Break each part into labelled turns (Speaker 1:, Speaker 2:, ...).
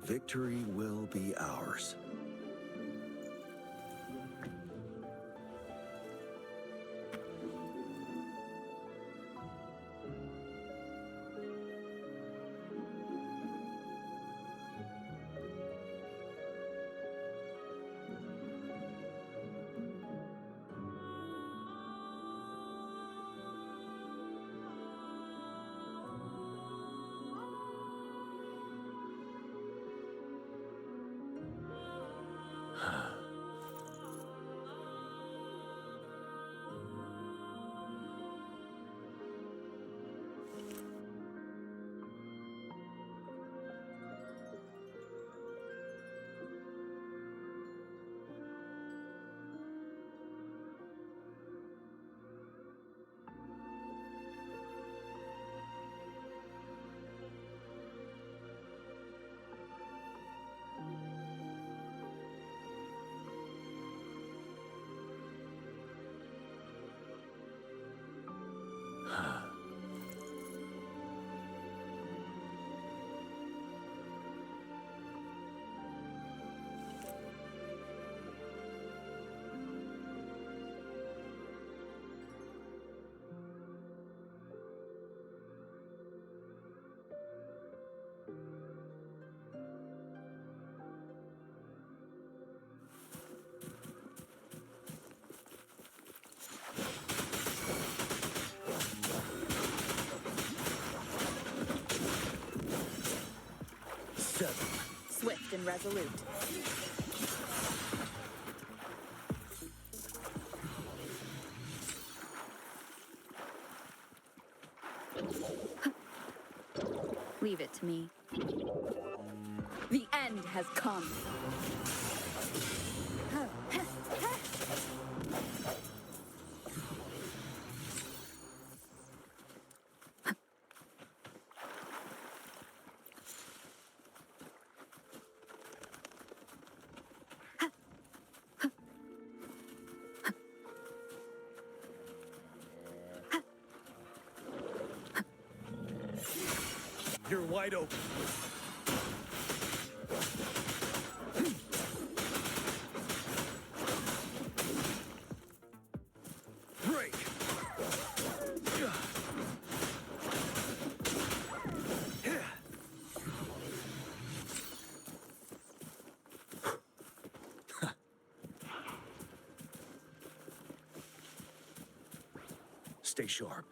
Speaker 1: Victory will be ours.
Speaker 2: Swift and resolute. Leave it to me. The end has come.
Speaker 1: You're wide open. Break. Stay sharp.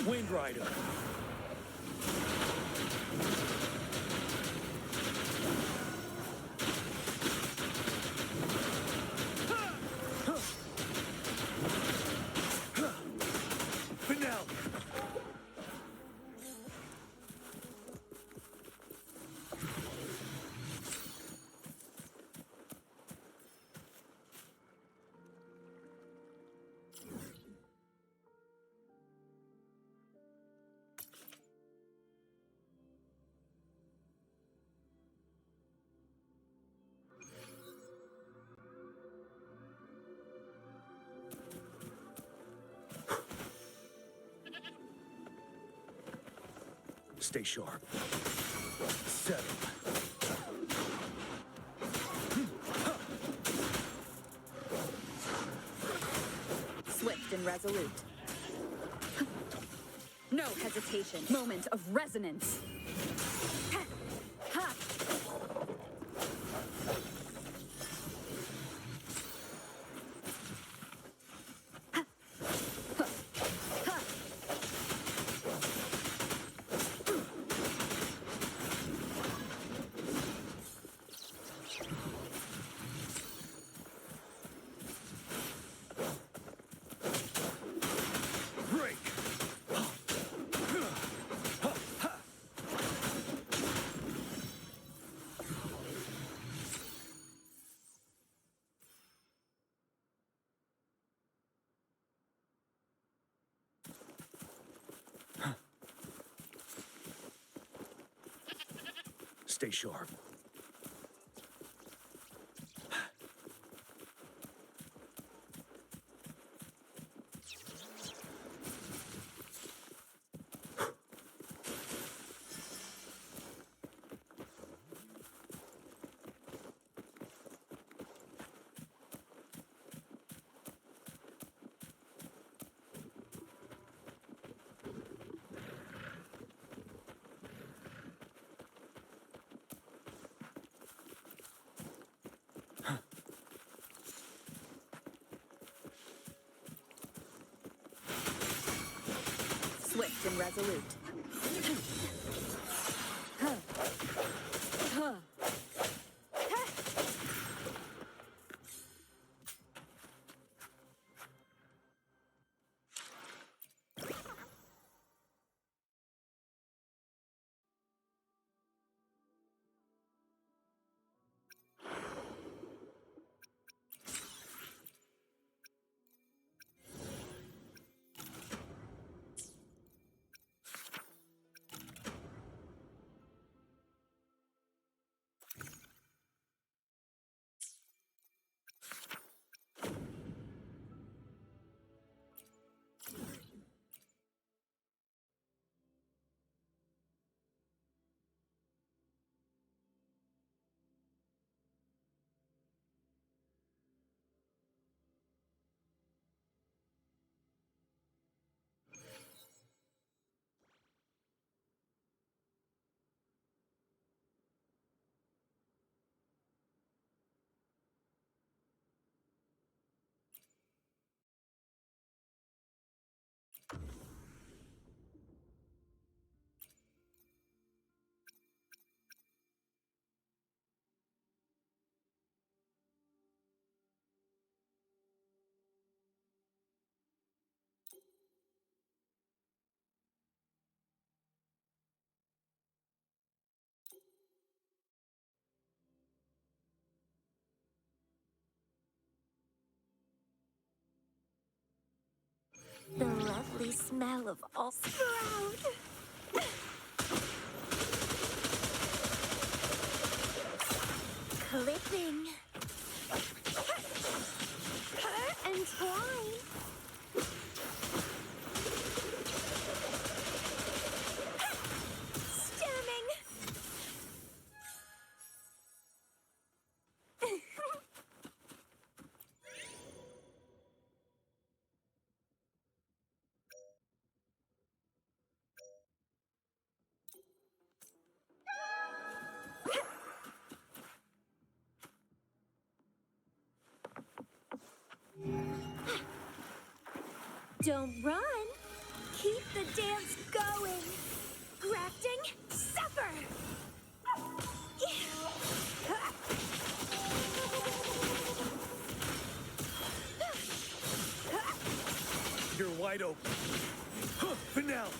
Speaker 1: Wind Rider. Finale. Stay sharp. Settle.
Speaker 2: Swift and resolute. No hesitation. Moment of resonance. Ha!
Speaker 1: Break. Stay sharp.
Speaker 2: Swift and resolute.
Speaker 3: The lovely smell of all sprout. Clipping. And twine. Stemming. Don't run. Keep the dance going. Grafting, suffer.
Speaker 1: You're wide open. Finale.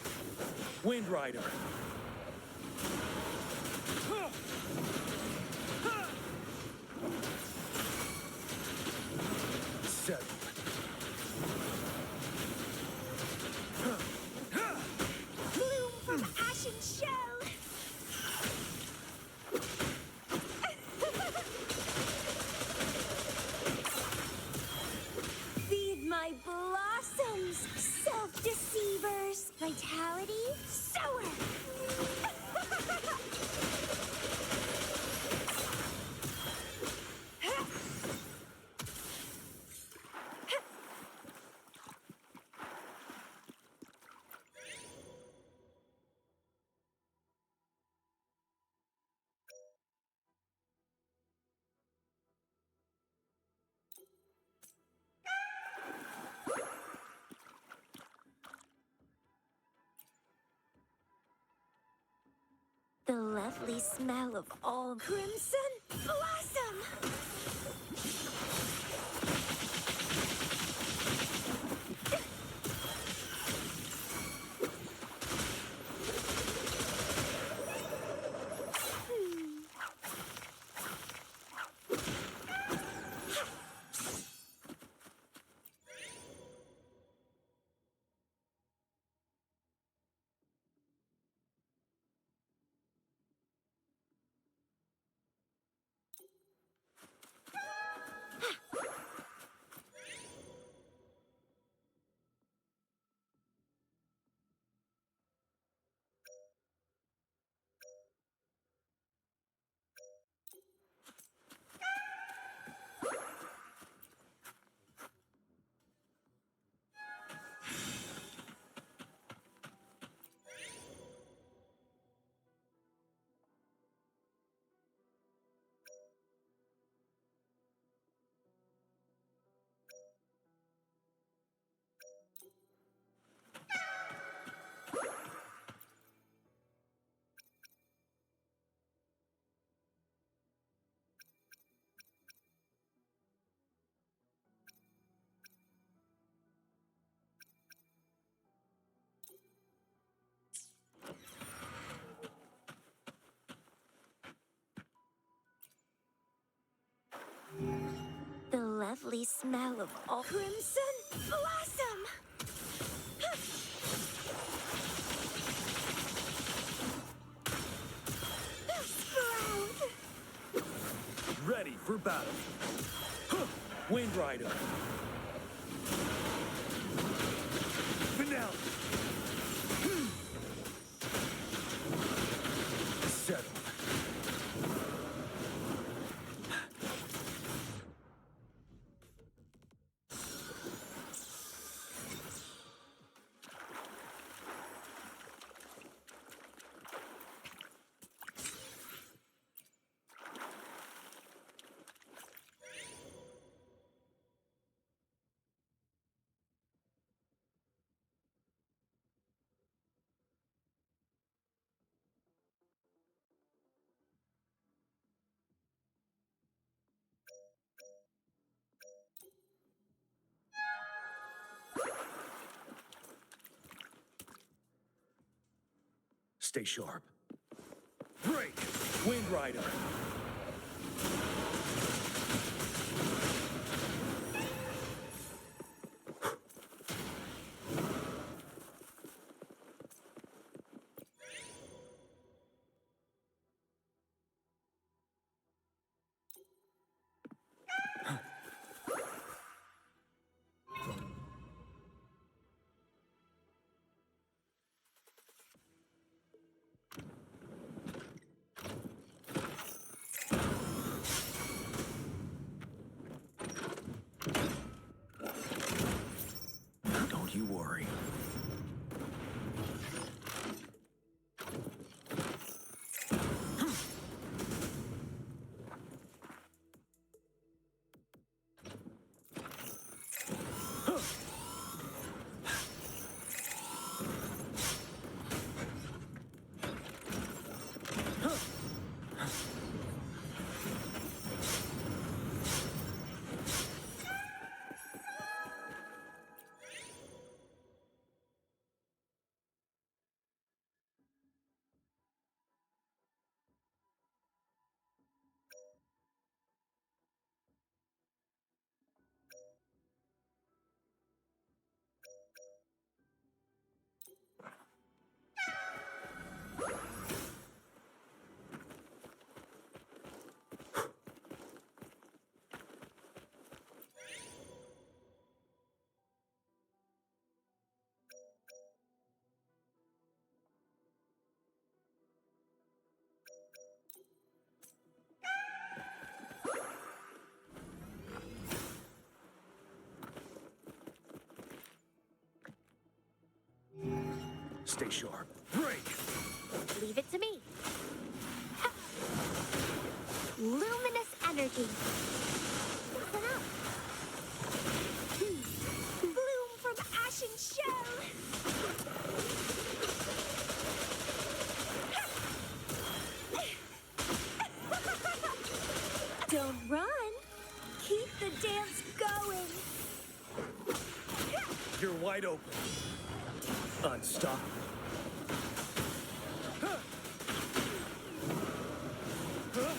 Speaker 1: Wind Rider. Settle.
Speaker 3: Bloom from ashen shell. Feed my blossoms, self-deceivers. Vitality, sower. The lovely smell of all crimson blossom. lovely smell of all crimson blossom. Sprout.
Speaker 1: Ready for battle. Huh. Wind Rider. Finale. Settle. Stay sharp. Break! Wind Rider. Don't you worry. Stay sharp. Break!
Speaker 3: Leave it to me. Ha. Luminous energy. Listen up. Bloom from ashen shell. Don't run. Keep the dance going.
Speaker 1: You're wide open. Unstoppable. Huh. Huh.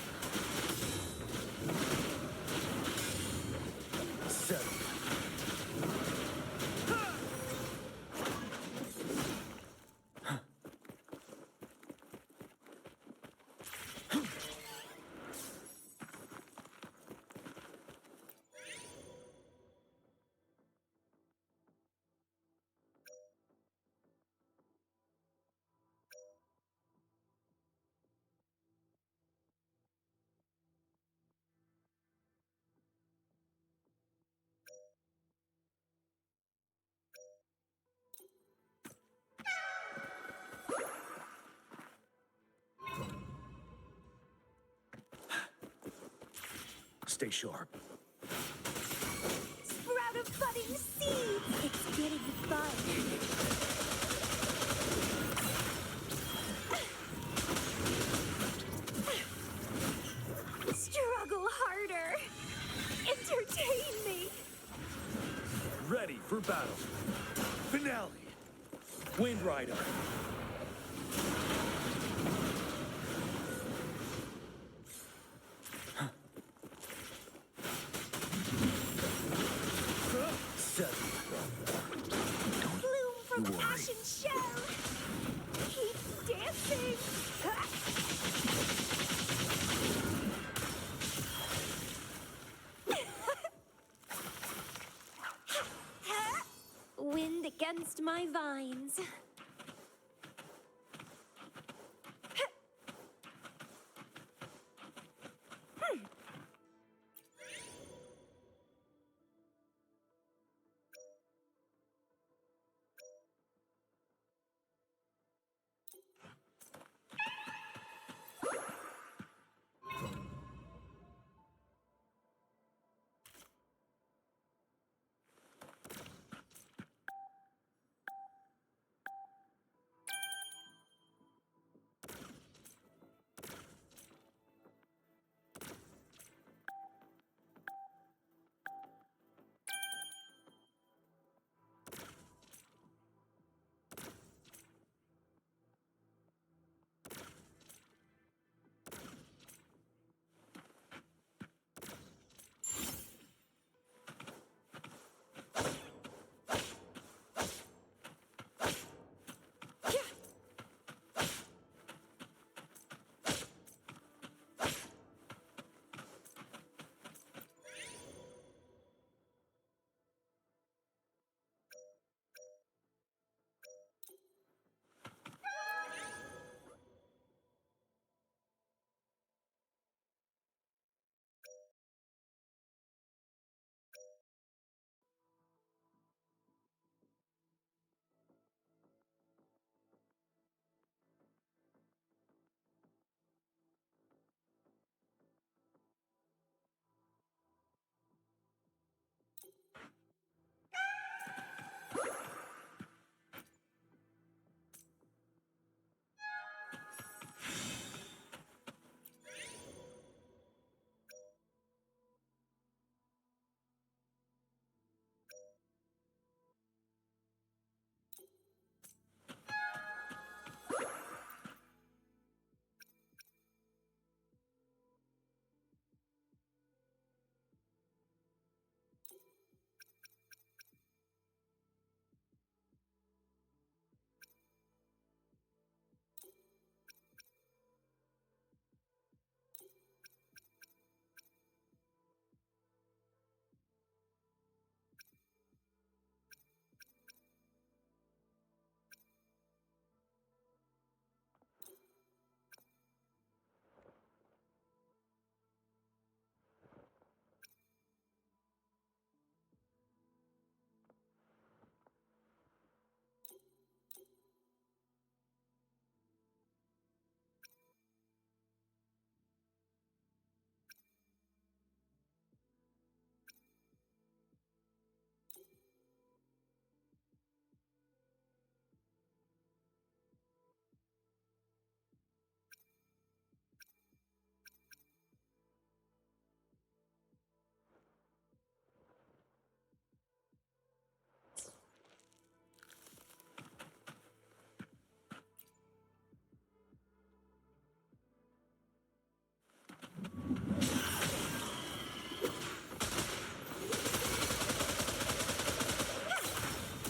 Speaker 1: Settle. Huh. Stay sharp.
Speaker 3: Sprout of budding seeds. It's getting fun. Struggle harder. Entertain me.
Speaker 1: Ready for battle. Finale. Wind Rider.
Speaker 3: fashion show! Keep dancing! Wind against my vines.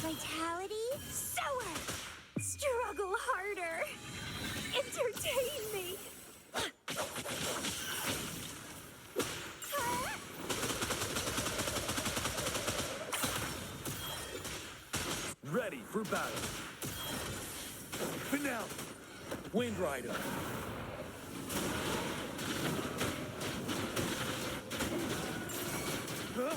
Speaker 3: Vitality? Soar! Struggle harder! Entertain me!
Speaker 1: Ready for battle. Finale. Wind Rider. Huh?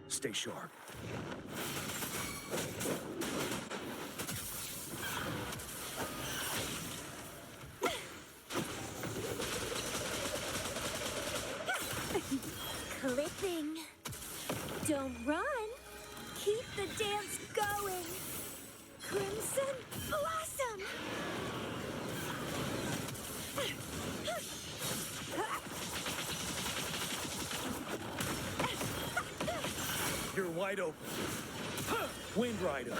Speaker 1: Stay sharp.
Speaker 3: Clipping. Don't run. Keep the dance going. Crimson Blossom.
Speaker 1: You're wide open. Wind Rider.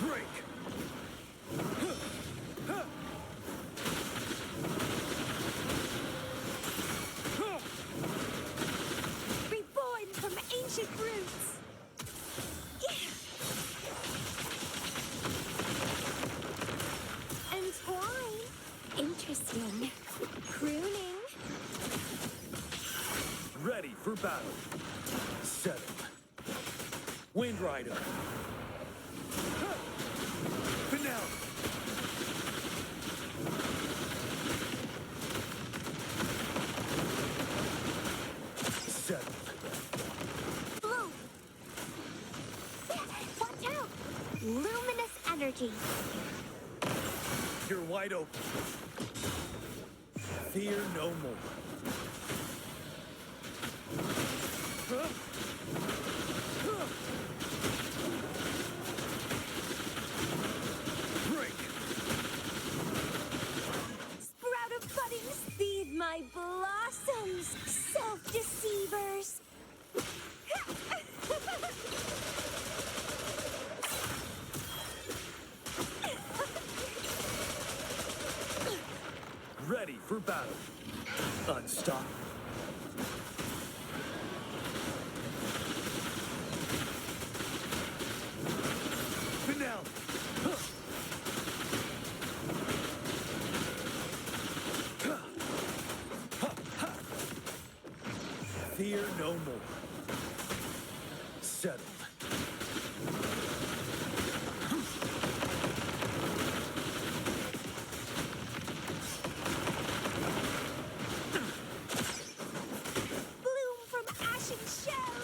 Speaker 1: Break.
Speaker 3: Reborn from ancient roots. Entwine. Interesting. Pruning.
Speaker 1: Ready for battle. Settle. Wind Rider. Finale. Settle.
Speaker 3: Bloom. Watch out. Luminous energy.
Speaker 1: You're wide open. Fear no more. Break.
Speaker 3: Sprout of budding speed my blossoms, self-deceivers.
Speaker 1: Ready for battle. Unstoppable. Finale. Fear no more. Settle.
Speaker 3: Bloom from ashen shell.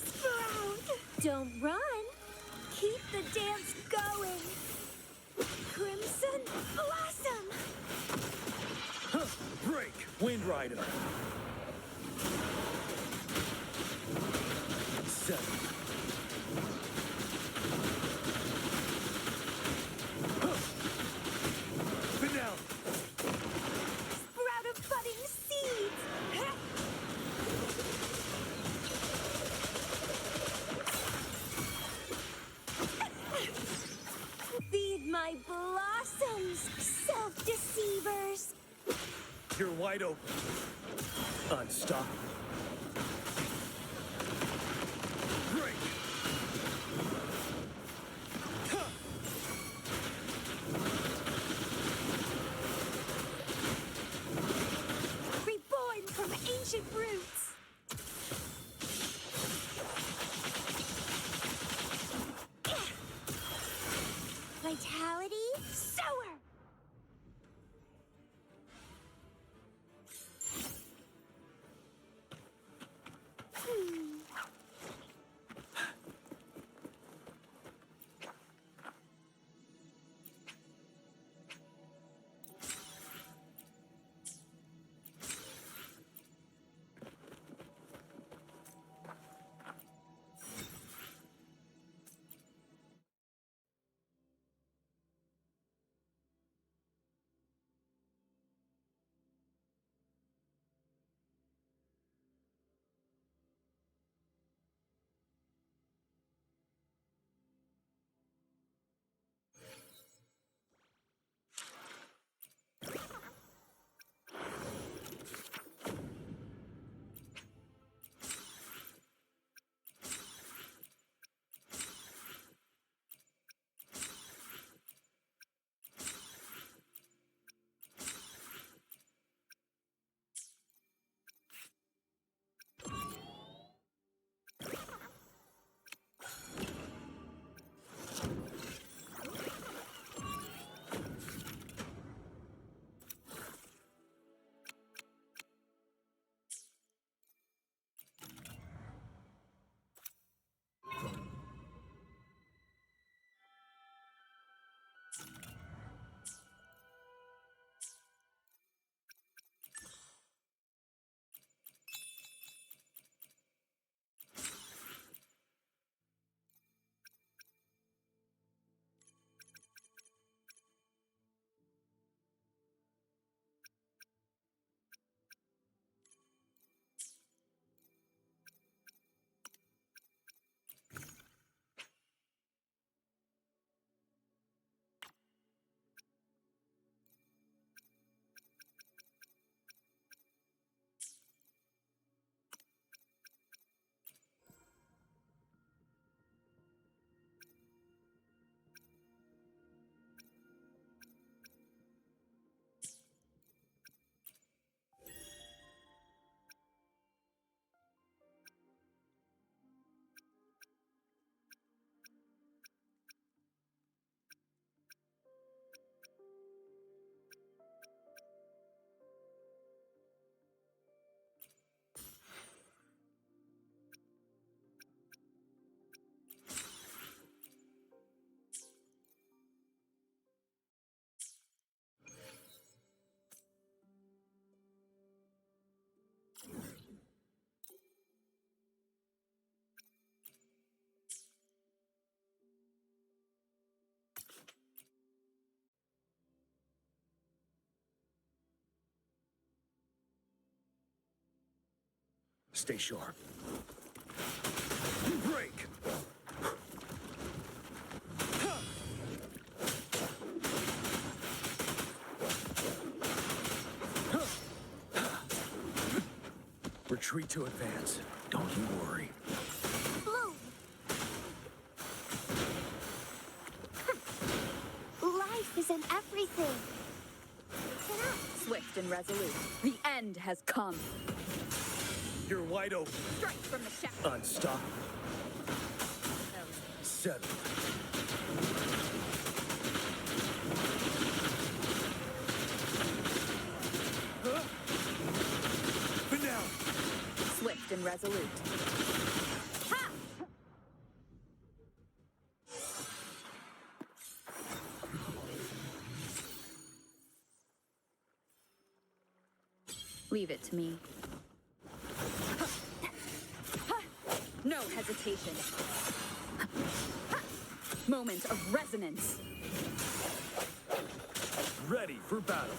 Speaker 3: Sprout. Don't run. Keep the dance going. Crimson Blossom.
Speaker 1: Break. Wind Rider. Settle. Finale.
Speaker 3: Sprout of budding seeds. Feed my blossoms, self-deceivers.
Speaker 1: You're wide open. Unstoppable. Break.
Speaker 3: Reborn from ancient roots. Vitality, sower.
Speaker 1: Stay sharp. Break! Retreat to advance. Don't you worry.
Speaker 3: Bloom! Life is in everything. Get up.
Speaker 2: Swift and resolute. The end has come.
Speaker 1: You're wide open.
Speaker 2: Strike from the shadow.
Speaker 1: Unstoppable. Settle. Finale.
Speaker 2: Swift and resolute. Ha! Leave it to me. No hesitation. Moment of resonance.
Speaker 1: Ready for battle.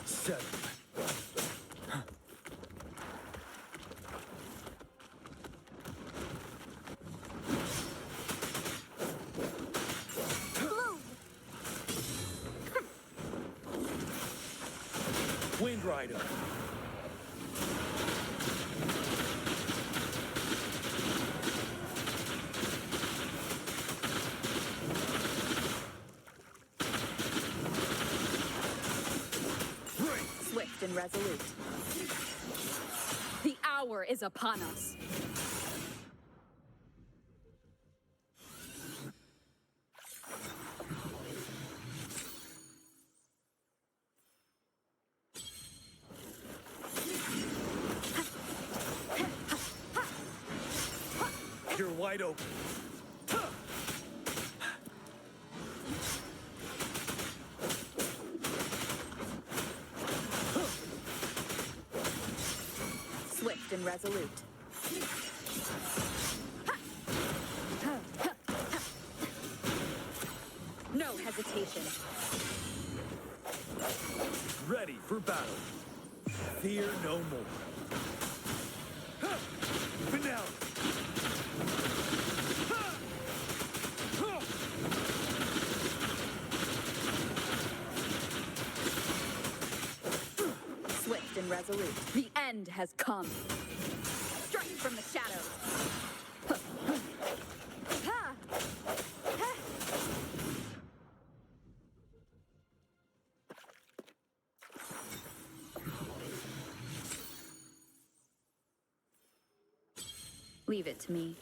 Speaker 1: Settle.
Speaker 3: Bloom!
Speaker 1: Wind Rider. Break.
Speaker 2: Swift and resolute. The hour is upon us.
Speaker 1: You're wide open.
Speaker 2: Swift and resolute. No hesitation.
Speaker 1: Ready for battle. Fear no more. Finale.
Speaker 2: Swift and resolute. The end has come. Strike from the shadows. Ha! Ha! Leave it to me.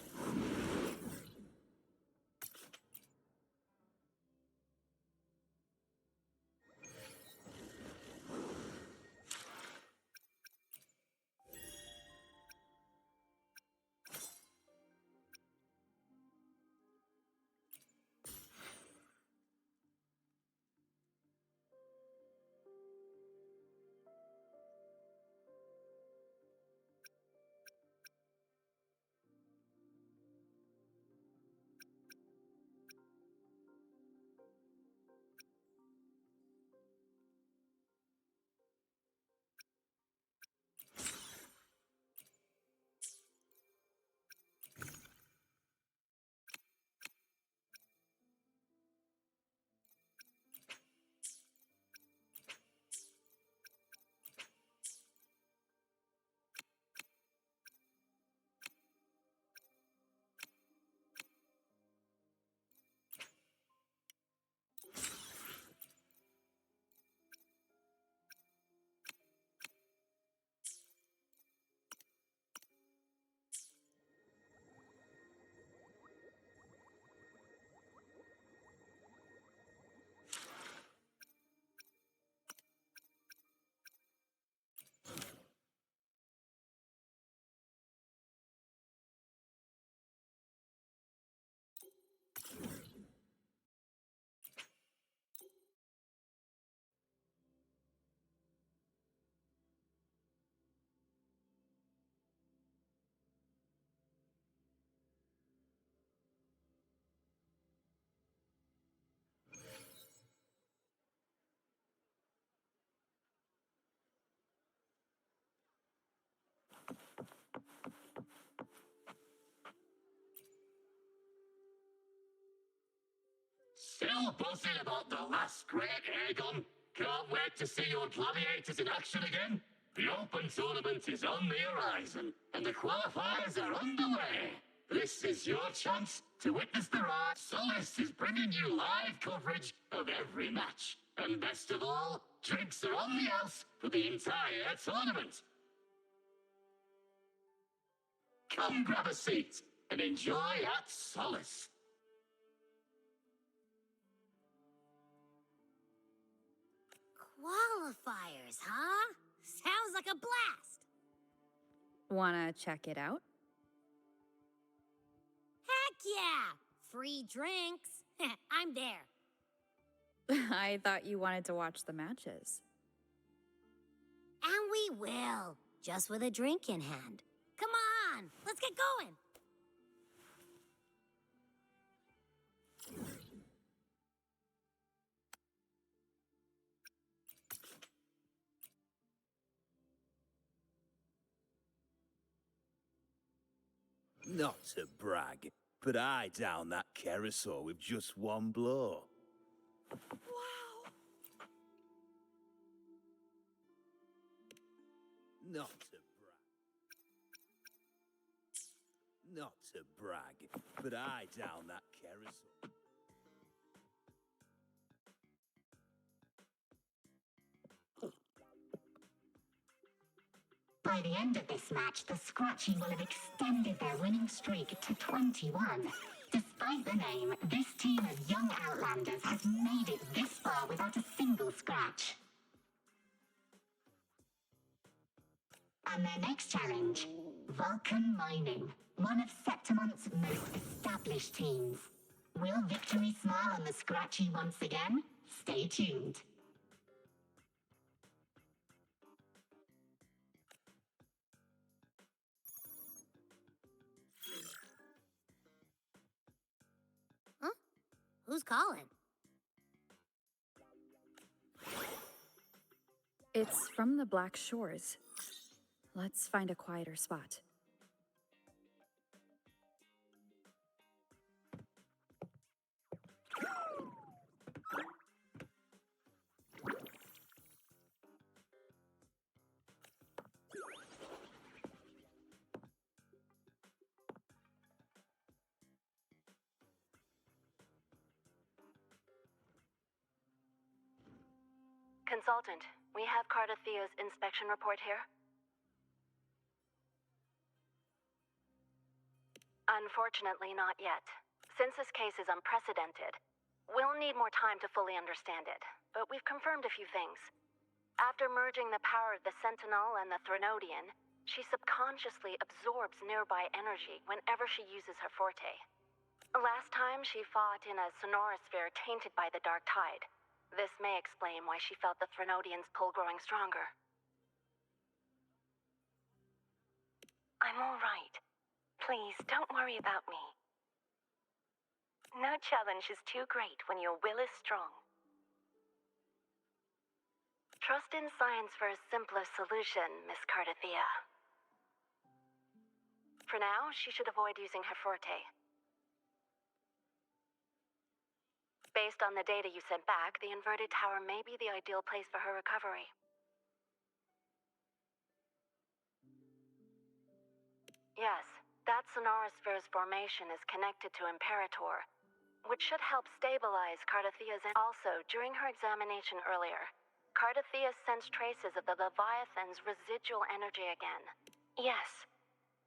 Speaker 4: Still buzzing about the last great airgun? Can't wait to see your gladiators in action again. The Open Tournament is on the horizon, and the qualifiers are underway. This is your chance to witness the ride. Solace is bringing you live coverage of every match. And best of all, drinks are on the house for the entire tournament. Come grab a seat and enjoy at Solace.
Speaker 3: Qualifiers, huh? Sounds like a blast!
Speaker 2: Wanna check it out?
Speaker 3: Heck yeah! Free drinks. I'm there.
Speaker 2: I thought you wanted to watch the matches.
Speaker 3: And we will, just with a drink in hand. Come on, let's get going.
Speaker 1: Not to brag, but I downed that Kerosaur with just one blow.
Speaker 3: Wow.
Speaker 1: Not to brag. Not to brag, but I downed that Kerosaur.
Speaker 4: By the end of this match, the Scratchy will have extended their winning streak to 21. Despite the name, this team of young Outlanders has made it this far without a single scratch. And their next challenge, Vulcan Mining, one of Septimon's most established teams. Will victory smile on the Scratchy once again? Stay tuned.
Speaker 3: Who's calling?
Speaker 2: It's from the Black Shores. Let's find a quieter spot.
Speaker 5: Consultant, we have Cardathea's inspection report here. Unfortunately, not yet. Since this case is unprecedented, we'll need more time to fully understand it, but we've confirmed a few things. After merging the power of the Sentinel and the Threnodian, she subconsciously absorbs nearby energy whenever she uses her forte. Last time, she fought in a sonorosphere tainted by the Dark Tide. This may explain why she felt the Threnodian's pull growing stronger. I'm all right. Please, don't worry about me. No challenge is too great when your will is strong. Trust in science for a simpler solution, Miss Cardathea. For now, she should avoid using her forte. Based on the data you sent back, the inverted tower may be the ideal place for her recovery. Yes, that sonorosphere's formation is connected to Imperator, which should help stabilize Cardathea's. Also, during her examination earlier, Cardathea sensed traces of the Leviathan's residual energy again. Yes,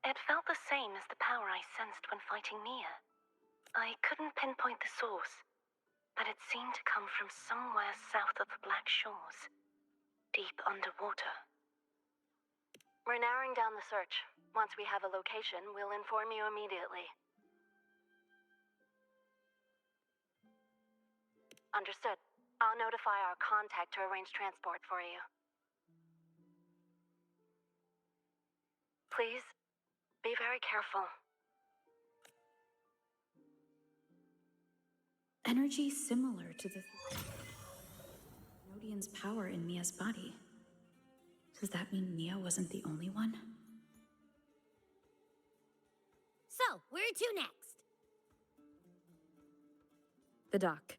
Speaker 5: it felt the same as the power I sensed when fighting Nia. I couldn't pinpoint the source, but it seemed to come from somewhere south of the Black Shores, deep underwater. We're narrowing down the search. Once we have a location, we'll inform you immediately. Understood. I'll notify our contact to arrange transport for you. Please, be very careful.
Speaker 2: Energy similar to the Nodian's power in Mia's body. Does that mean Mia wasn't the only one?
Speaker 3: So, where to next?
Speaker 2: The dock.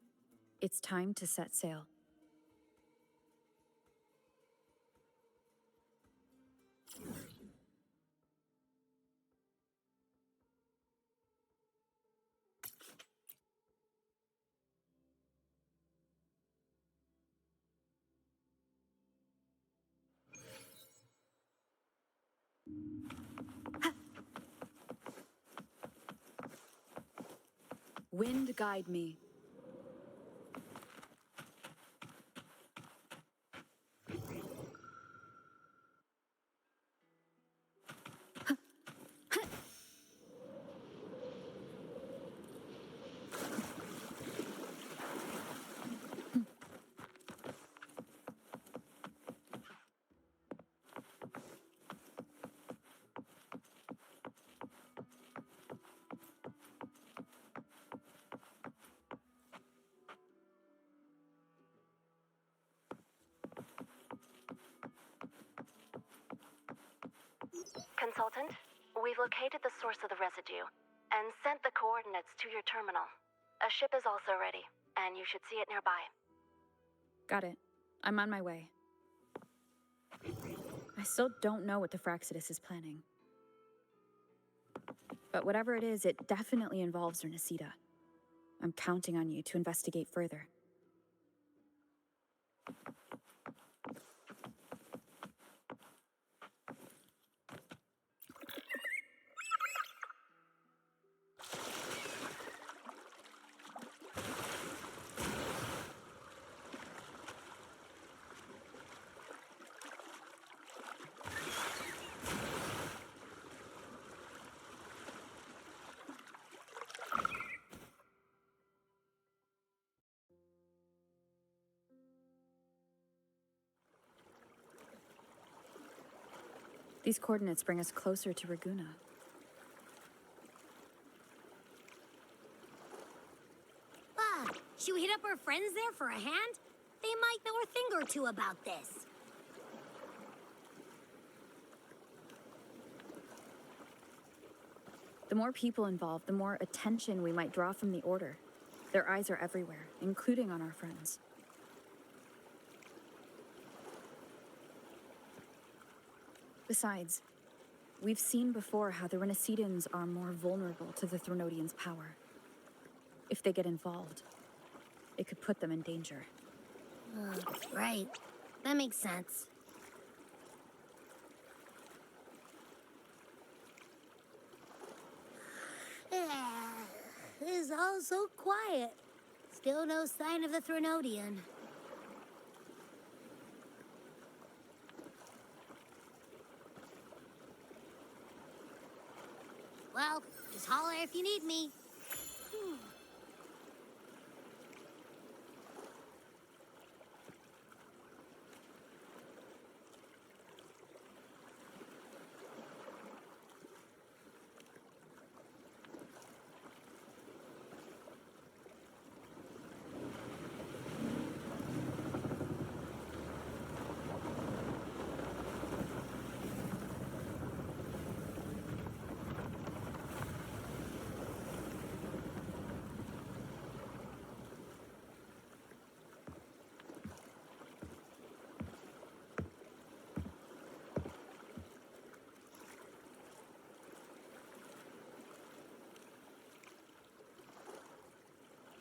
Speaker 2: It's time to set sail. Wind guide me.
Speaker 5: Consultant, we've located the source of the residue and sent the coordinates to your terminal. A ship is also ready, and you should see it nearby.
Speaker 2: Got it. I'm on my way. I still don't know what the Fraxidus is planning. But whatever it is, it definitely involves Renesita. I'm counting on you to investigate further. These coordinates bring us closer to Raguna.
Speaker 3: Should we hit up our friends there for a hand? They might know a thing or two about this.
Speaker 2: The more people involved, the more attention we might draw from the Order. Their eyes are everywhere, including on our friends. Besides, we've seen before how the Renacidans are more vulnerable to the Thronodians' power. If they get involved, it could put them in danger.
Speaker 3: Right. That makes sense. It's all so quiet. Still no sign of the Thronodian. Well, just holler if you need me.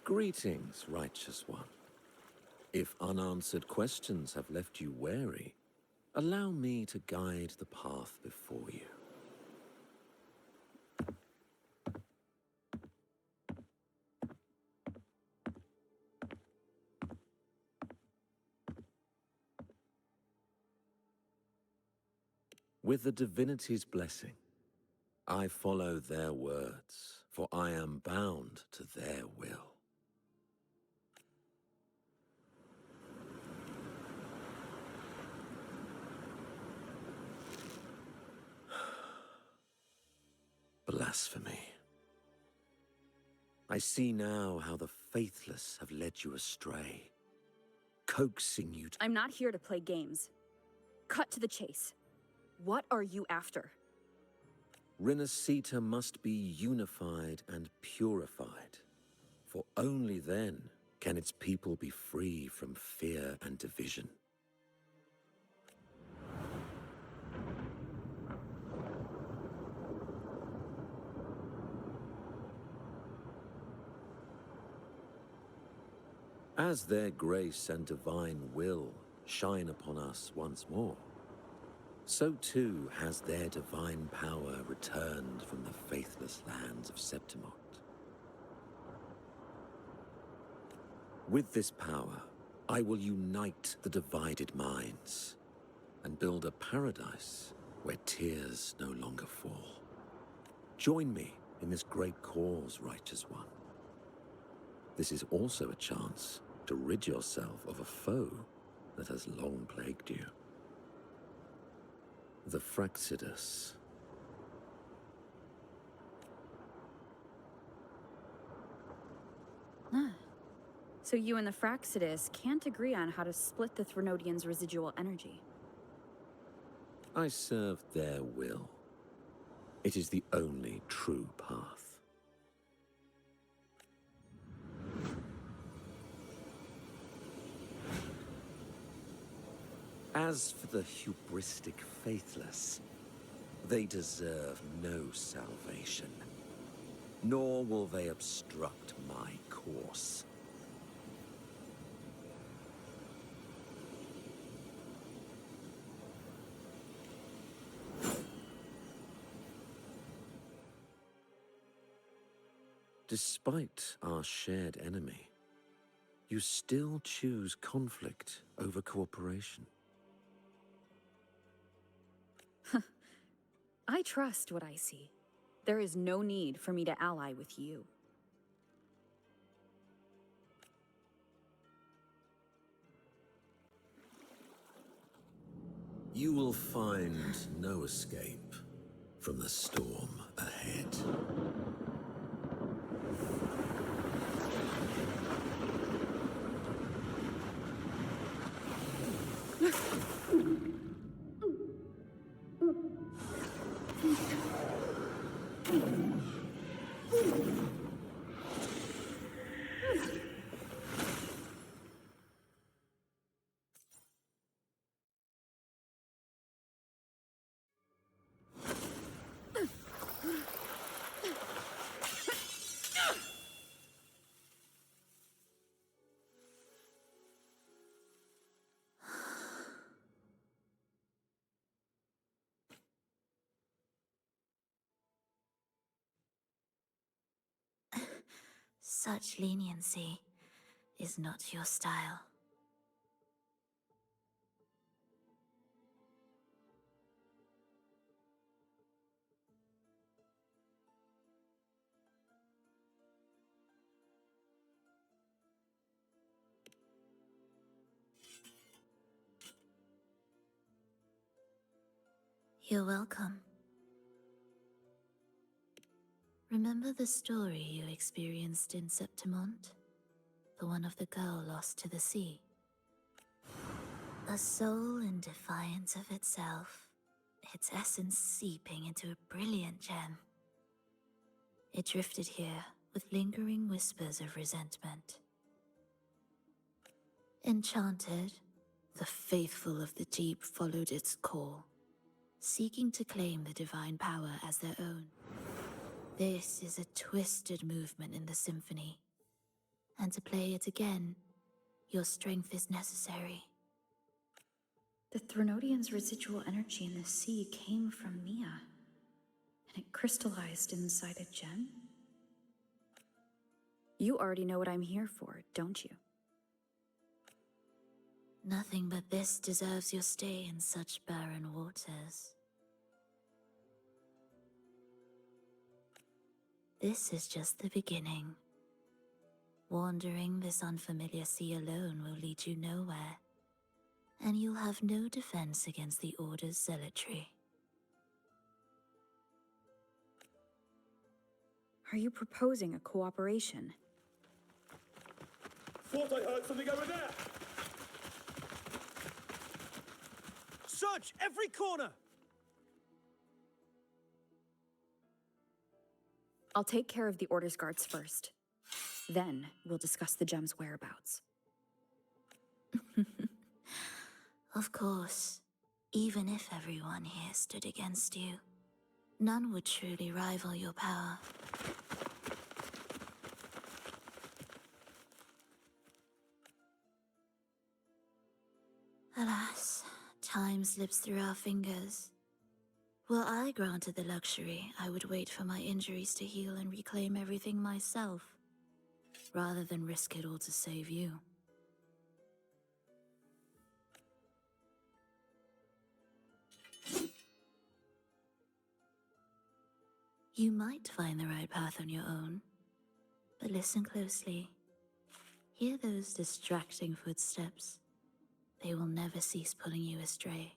Speaker 6: Greetings, righteous one. If unanswered questions have left you wary, allow me to guide the path before you. With the divinity's blessing, I follow their words, for I am bound to their will. Blasphemy. I see now how the faithless have led you astray, coaxing you to—
Speaker 2: I'm not here to play games. Cut to the chase. What are you after?
Speaker 6: Renesita must be unified and purified, for only then can its people be free from fear and division. As their grace and divine will shine upon us once more, so too has their divine power returned from the faithless lands of Septimont. With this power, I will unite the divided minds and build a paradise where tears no longer fall. Join me in this great cause, Righteous One. This is also a chance to rid yourself of a foe that has long plagued you. The Fraxidus.
Speaker 2: So you and the Fraxidus can't agree on how to split the Threnodians' residual energy.
Speaker 6: I serve their will. It is the only true path. As for the hubristic faithless, they deserve no salvation, nor will they obstruct my course. Despite our shared enemy, you still choose conflict over cooperation.
Speaker 2: I trust what I see. There is no need for me to ally with you.
Speaker 6: You will find no escape from the storm ahead.
Speaker 3: Such leniency is not your style. You're welcome. Remember the story you experienced in Septimont? The one of the girl lost to the sea? A soul in defiance of itself, its essence seeping into a brilliant gem. It drifted here with lingering whispers of resentment. Enchanted, the faithful of the deep followed its call, seeking to claim the divine power as their own. This is a twisted movement in the symphony, and to play it again, your strength is necessary.
Speaker 2: The Threnodians' residual energy in the sea came from Mia, and it crystallized inside a gem? You already know what I'm here for, don't you?
Speaker 3: Nothing but this deserves your stay in such barren waters. This is just the beginning. Wandering this unfamiliar sea alone will lead you nowhere, and you'll have no defense against the Order's zealotry.
Speaker 2: Are you proposing a cooperation?
Speaker 1: Thought I heard something over there! Search every corner!
Speaker 2: I'll take care of the Order's guards first. Then we'll discuss the gem's whereabouts.
Speaker 3: Of course, even if everyone here stood against you, none would truly rival your power. Alas, time slips through our fingers. Were I granted the luxury, I would wait for my injuries to heal and reclaim everything myself, rather than risk it all to save you. You might find the right path on your own, but listen closely. Hear those distracting footsteps. They will never cease pulling you astray.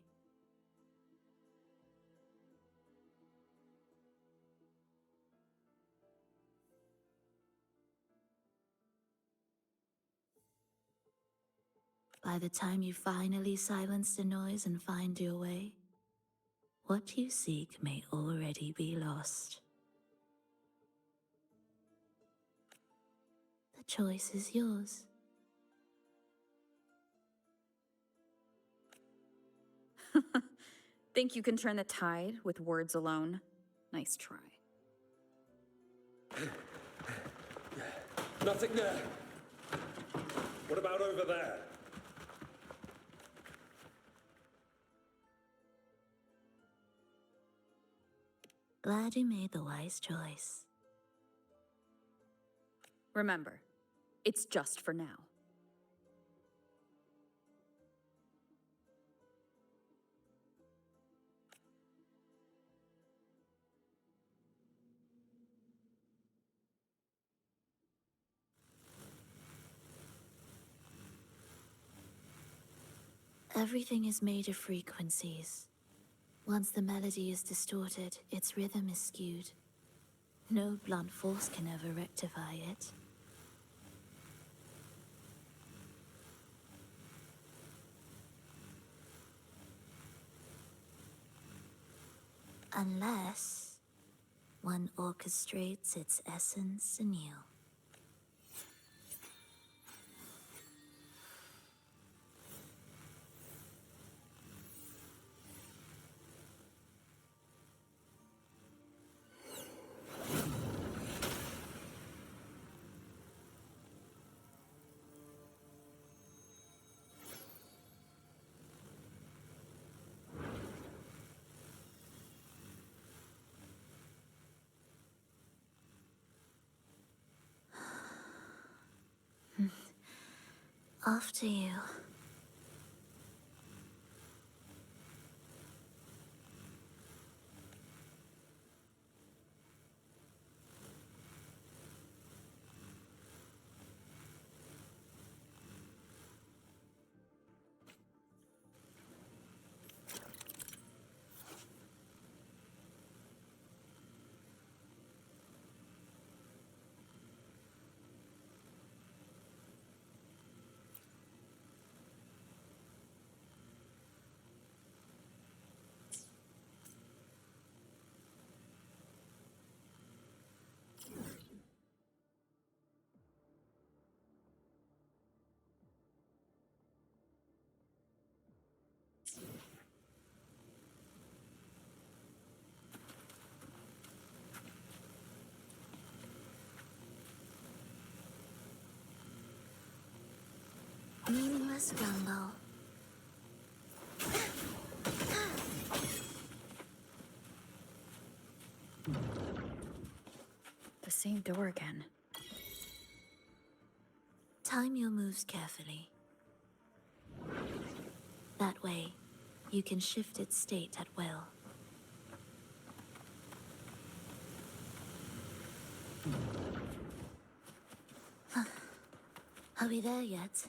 Speaker 3: By the time you finally silence the noise and find your way, what you seek may already be lost. The choice is yours.
Speaker 2: Think you can turn the tide with words alone? Nice try.
Speaker 6: Nothing there. What about over there?
Speaker 3: Glad you made the wise choice.
Speaker 2: Remember, it's just for now.
Speaker 3: Everything is made of frequencies. Once the melody is distorted, its rhythm is skewed. No blunt force can ever rectify it. Unless one orchestrates its essence anew. After you. Meaningless rumble.
Speaker 2: The same door again.
Speaker 3: Time your moves carefully. That way, you can shift its state at will. Are we there yet?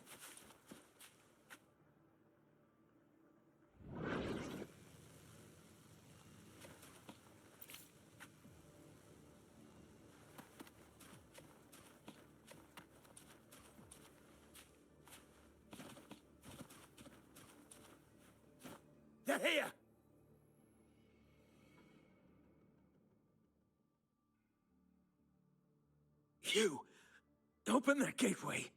Speaker 1: They're here! You! Open that gateway.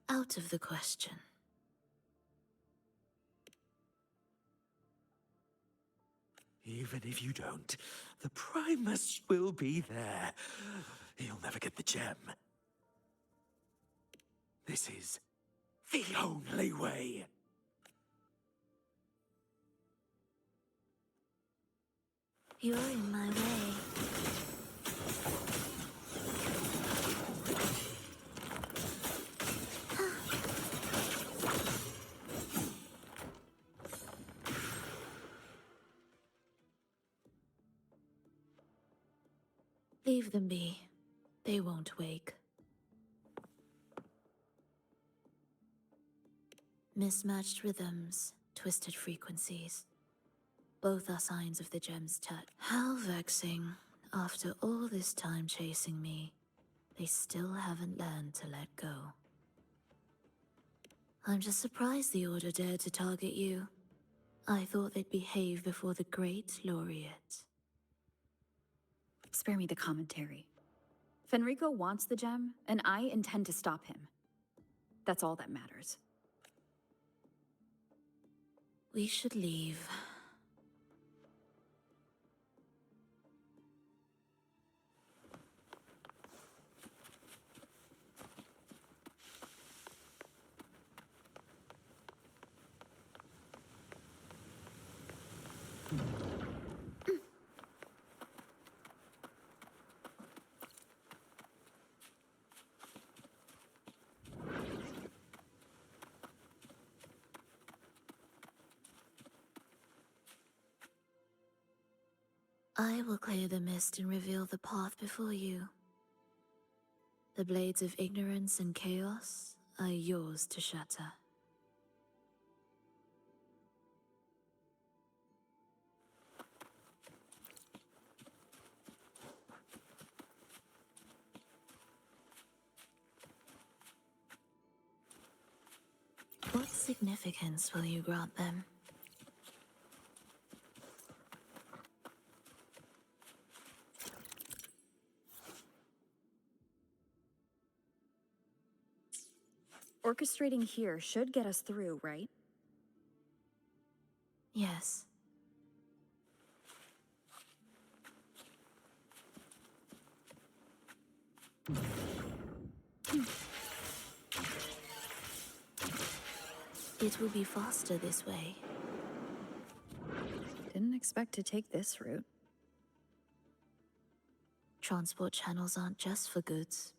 Speaker 3: Out of the question.
Speaker 1: Even if you don't, the Primus will be there. He'll never get the gem. This is the only way.
Speaker 3: You're in my way. Leave them be. They won't wake. Mismatched rhythms, twisted frequencies. Both are signs of the gem's touch. How vexing. After all this time chasing me, they still haven't learned to let go. I'm just surprised the Order dared to target you. I thought they'd behave before the great laureate.
Speaker 2: Spare me the commentary. Fenrico wants the gem, and I intend to stop him. That's all that matters.
Speaker 3: We should leave. I will clear the mist and reveal the path before you. The blades of ignorance and chaos are yours to shatter. What significance will you grant them?
Speaker 2: Orchestrating here should get us through, right?
Speaker 3: Yes. It will be faster this way.
Speaker 2: Didn't expect to take this route.
Speaker 3: Transport channels aren't just for goods.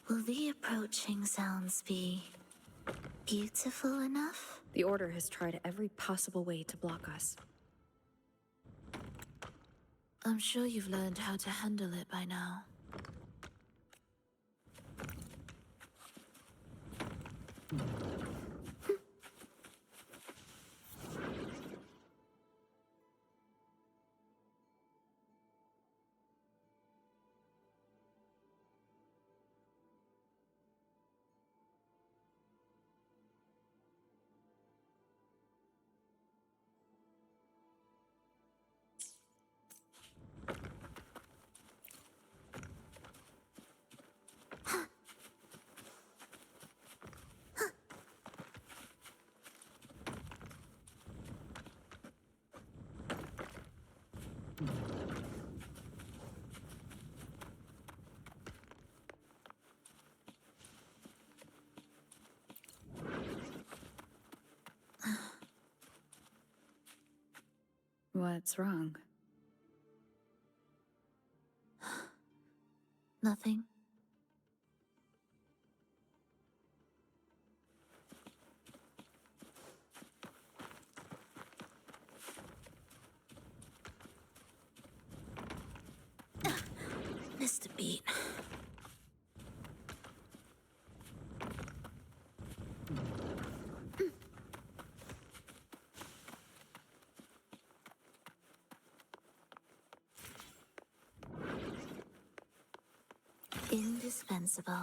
Speaker 3: Will the approaching sounds be beautiful enough?
Speaker 2: The Order has tried every possible way to block us.
Speaker 3: I'm sure you've learned how to handle it by now.
Speaker 2: What's wrong?
Speaker 3: Nothing. Missed a beat. indispensable.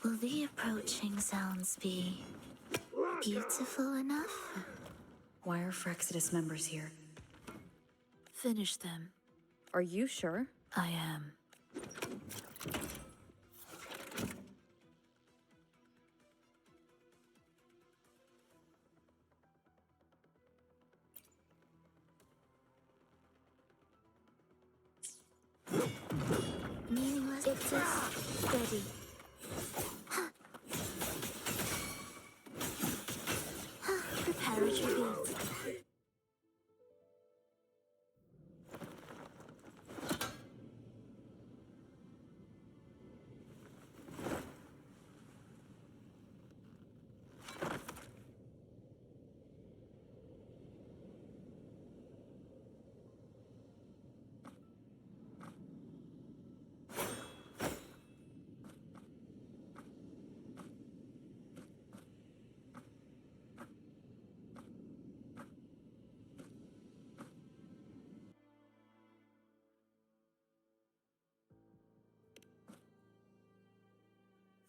Speaker 3: Will the approaching sounds be beautiful enough?
Speaker 2: Why are Frexidus members here?
Speaker 3: Finish them.
Speaker 2: Are you sure?
Speaker 3: I am. Meaningless. It's ready. Prepare retreat.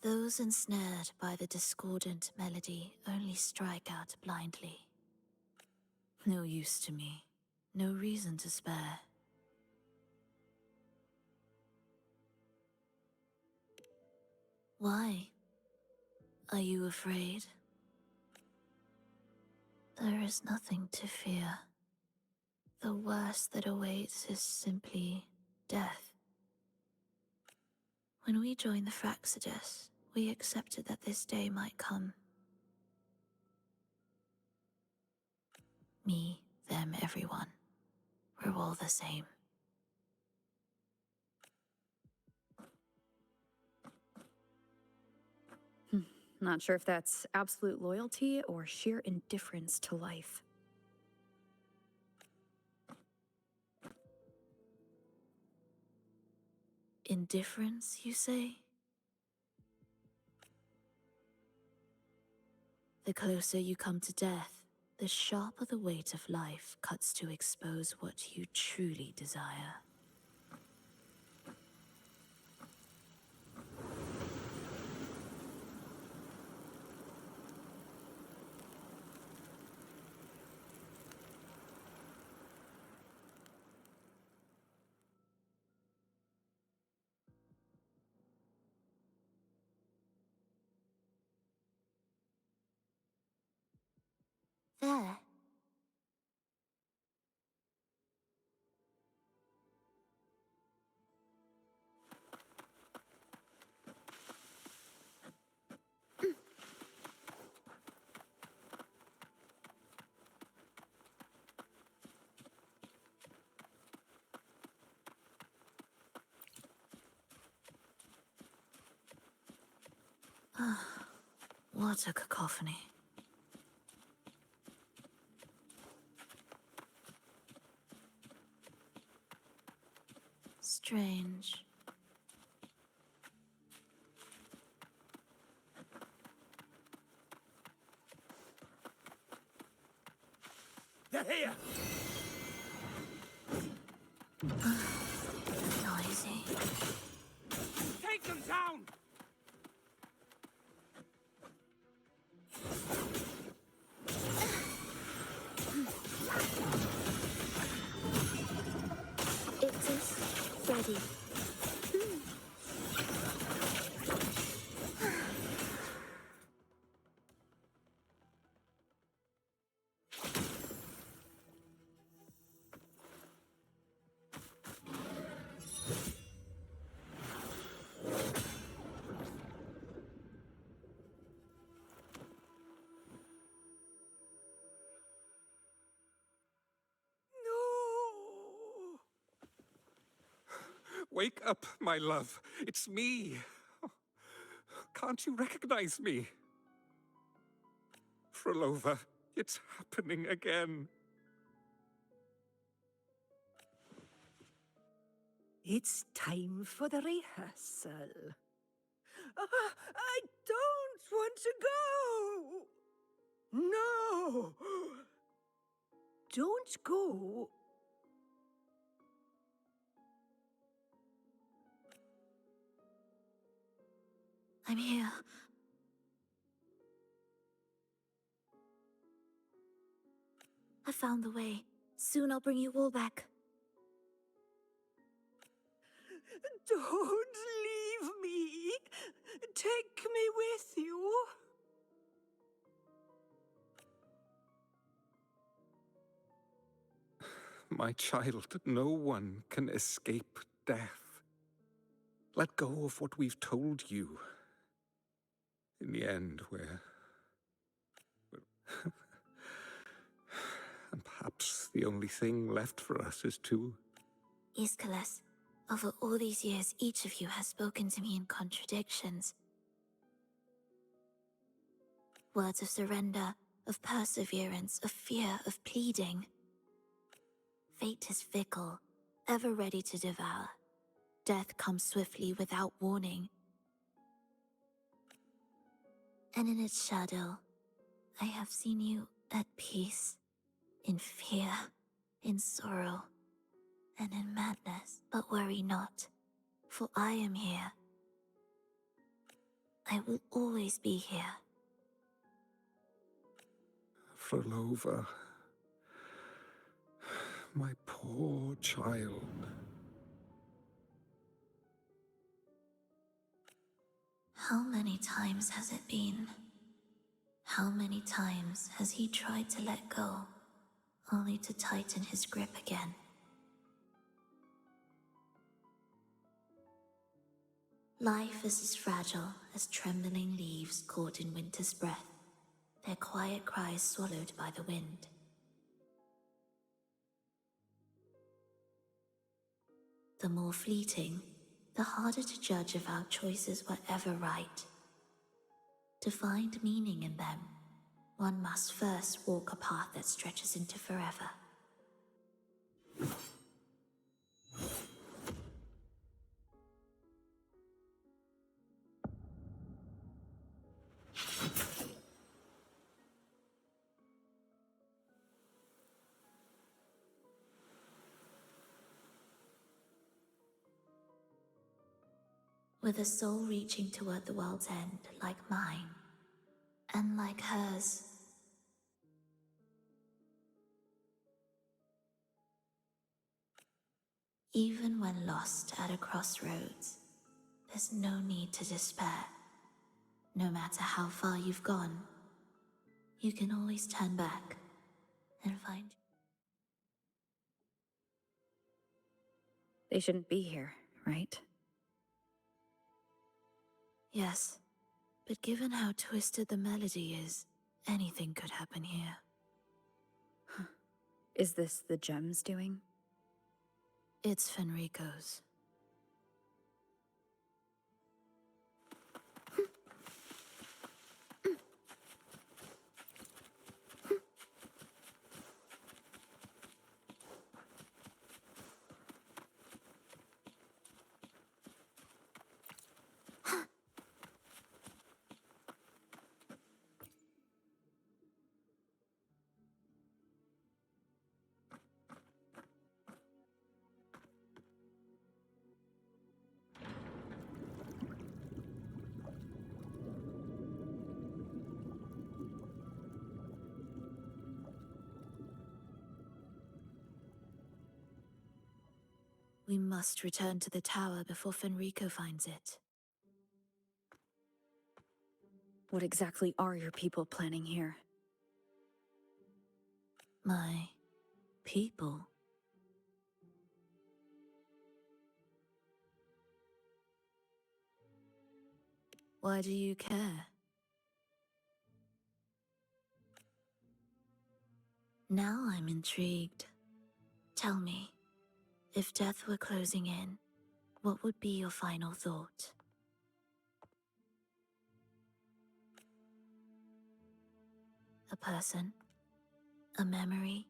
Speaker 3: Those ensnared by the discordant melody only strike out blindly. No use to me. No reason to spare. Why? Are you afraid? There is nothing to fear. The worst that awaits is simply death. When we joined the Frexidus, we accepted that this day might come. Me, them, everyone. We're all the same.
Speaker 2: Not sure if that's absolute loyalty or sheer indifference to life.
Speaker 3: Indifference, you say? The closer you come to death, the sharper the weight of life cuts to expose what you truly desire. There. What a cacophony. Strange.
Speaker 1: They're here!
Speaker 3: Noisy.
Speaker 1: Take them down!
Speaker 3: It is ready.
Speaker 7: No! Wake up, my love. It's me. Can't you recognize me? Frolova, it's happening again.
Speaker 1: It's time for the rehearsal. I don't want to go! No! Don't go!
Speaker 3: I'm here. I found the way. Soon I'll bring you all back.
Speaker 1: Don't leave me! Take me with you!
Speaker 7: My child, no one can escape death. Let go of what we've told you. In the end, and perhaps the only thing left for us is to...
Speaker 3: Aeschylus, over all these years, each of you has spoken to me in contradictions. Words of surrender, of perseverance, of fear, of pleading. Fate is fickle, ever ready to devour. Death comes swiftly without warning. And in its shadow, I have seen you at peace, in fear, in sorrow, and in madness. But worry not, for I am here. I will always be here.
Speaker 7: Frolova, my poor child.
Speaker 3: How many times has it been? How many times has he tried to let go, only to tighten his grip again? Life is as fragile as trembling leaves caught in winter's breath, their quiet cries swallowed by the wind. The more fleeting, the harder to judge if our choices were ever right. To find meaning in them, one must first walk a path that stretches into forever. With a soul reaching toward the world's end like mine, and like hers. Even when lost at a crossroads, there's no need to despair. No matter how far you've gone, you can always turn back and find...
Speaker 2: They shouldn't be here, right?
Speaker 3: Yes, but given how twisted the melody is, anything could happen here.
Speaker 2: Is this the gem's doing?
Speaker 3: It's Fenrico's. We must return to the tower before Fenrico finds it.
Speaker 2: What exactly are your people planning here?
Speaker 3: My people? Why do you care? Now I'm intrigued. Tell me, if death were closing in, what would be your final thought? A person, a memory,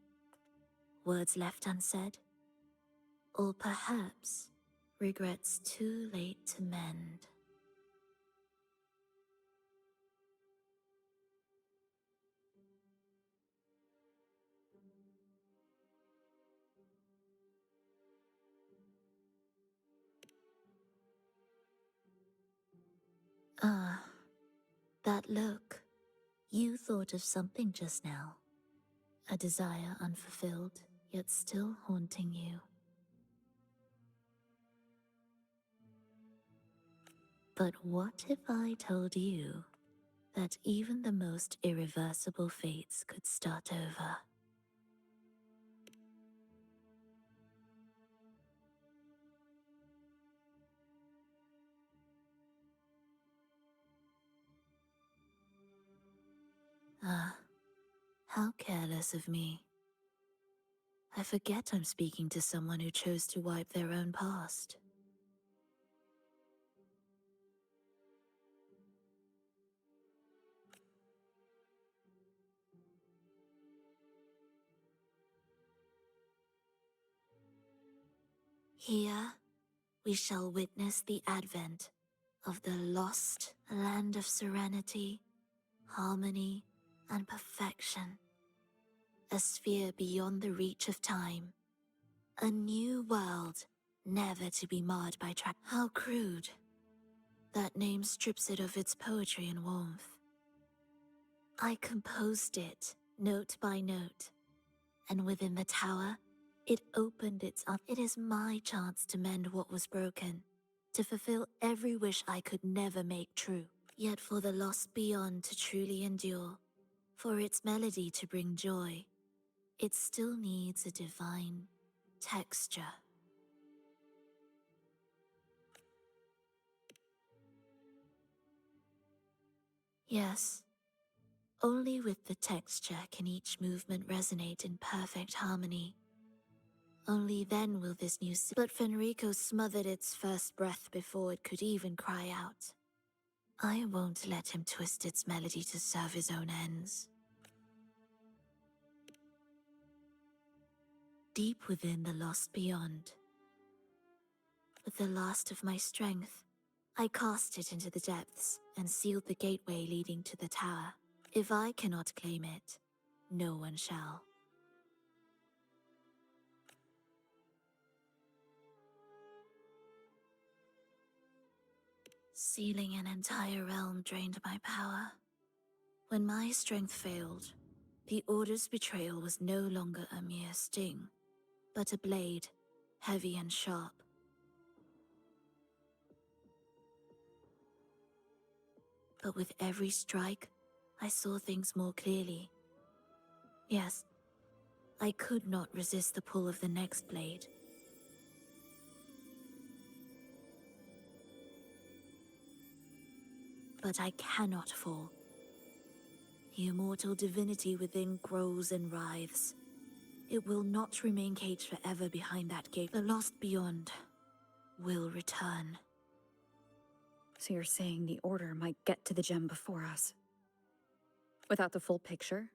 Speaker 3: words left unsaid, or perhaps regrets too late to mend. Ah, that look. You thought of something just now. A desire unfulfilled, yet still haunting you. But what if I told you that even the most irreversible fates could start over? Ah, how careless of me. I forget I'm speaking to someone who chose to wipe their own past. Here, we shall witness the advent of the lost land of serenity, harmony, and perfection. A sphere beyond the reach of time. A new world, never to be marred by How crude. That name strips it of its poetry and warmth. I composed it, note by note, and within the tower, it opened its arms. It is my chance to mend what was broken, to fulfill every wish I could never make true. Yet for the lost beyond to truly endure, for its melody to bring joy, it still needs a divine texture. Yes, only with the texture can each movement resonate in perfect harmony. Only then will this new But Fenrico smothered its first breath before it could even cry out. I won't let him twist its melody to serve his own ends. Deep within the lost beyond, with the last of my strength, I cast it into the depths and sealed the gateway leading to the tower. If I cannot claim it, no one shall. Sealing an entire realm drained my power. When my strength failed, the Order's betrayal was no longer a mere sting, but a blade, heavy and sharp. But with every strike, I saw things more clearly. Yes, I could not resist the pull of the next blade. But I cannot fall. The immortal divinity within grows and writhes. It will not remain caged forever behind that gate. The lost beyond will return.
Speaker 2: So you're saying the Order might get to the gem before us? Without the full picture?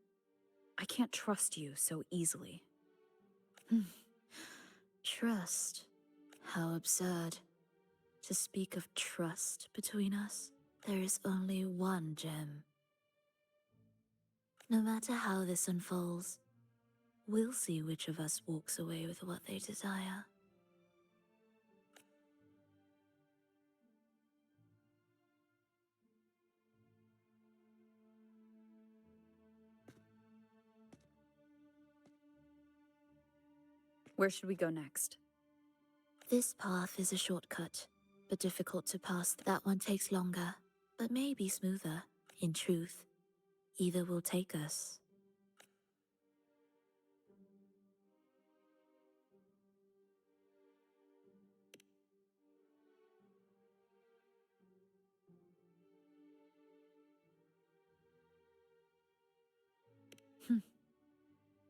Speaker 2: I can't trust you so easily.
Speaker 3: Trust? How absurd. To speak of trust between us, there is only one gem. No matter how this unfolds, we'll see which of us walks away with what they desire.
Speaker 2: Where should we go next?
Speaker 3: This path is a shortcut, but difficult to pass. That one takes longer, but may be smoother. In truth, either will take us.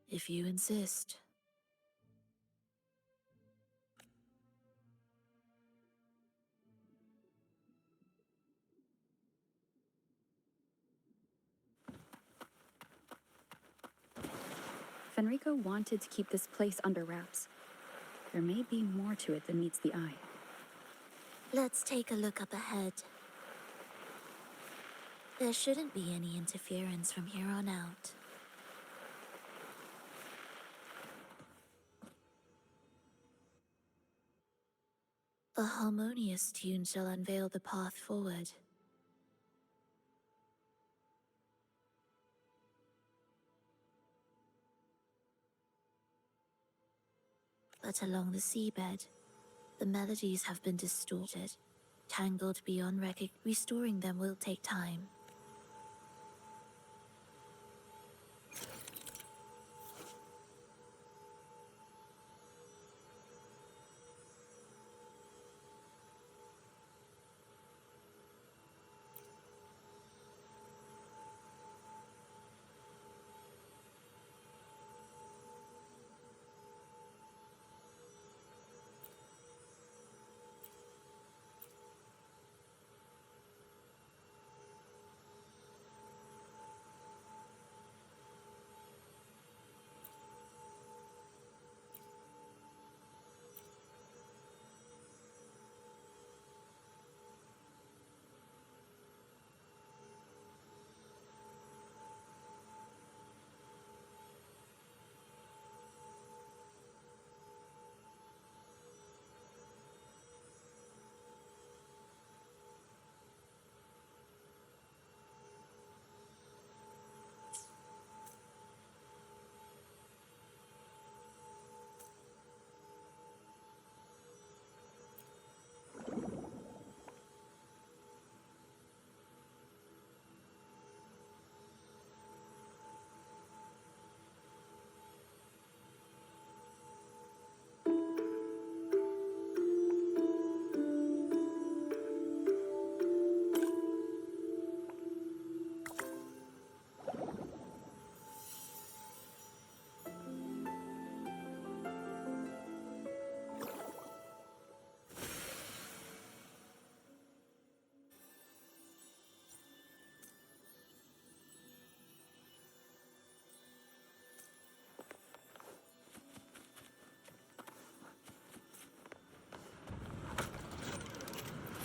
Speaker 3: If you insist.
Speaker 2: Fenrico wanted to keep this place under wraps. There may be more to it than meets the eye.
Speaker 3: Let's take a look up ahead. There shouldn't be any interference from here on out. A harmonious tune shall unveil the path forward. But along the seabed, the melodies have been distorted, tangled beyond recognition. Restoring them will take time.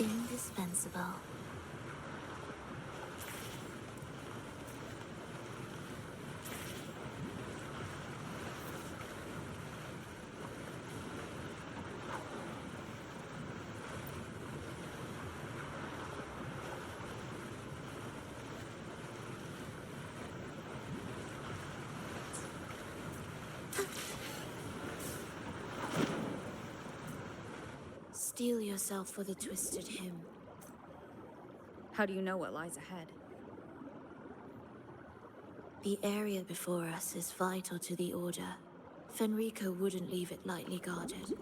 Speaker 3: Indispensable. Steel yourself for the twisted hymn.
Speaker 2: How do you know what lies ahead?
Speaker 3: The area before us is vital to the Order. Fenrico wouldn't leave it lightly guarded.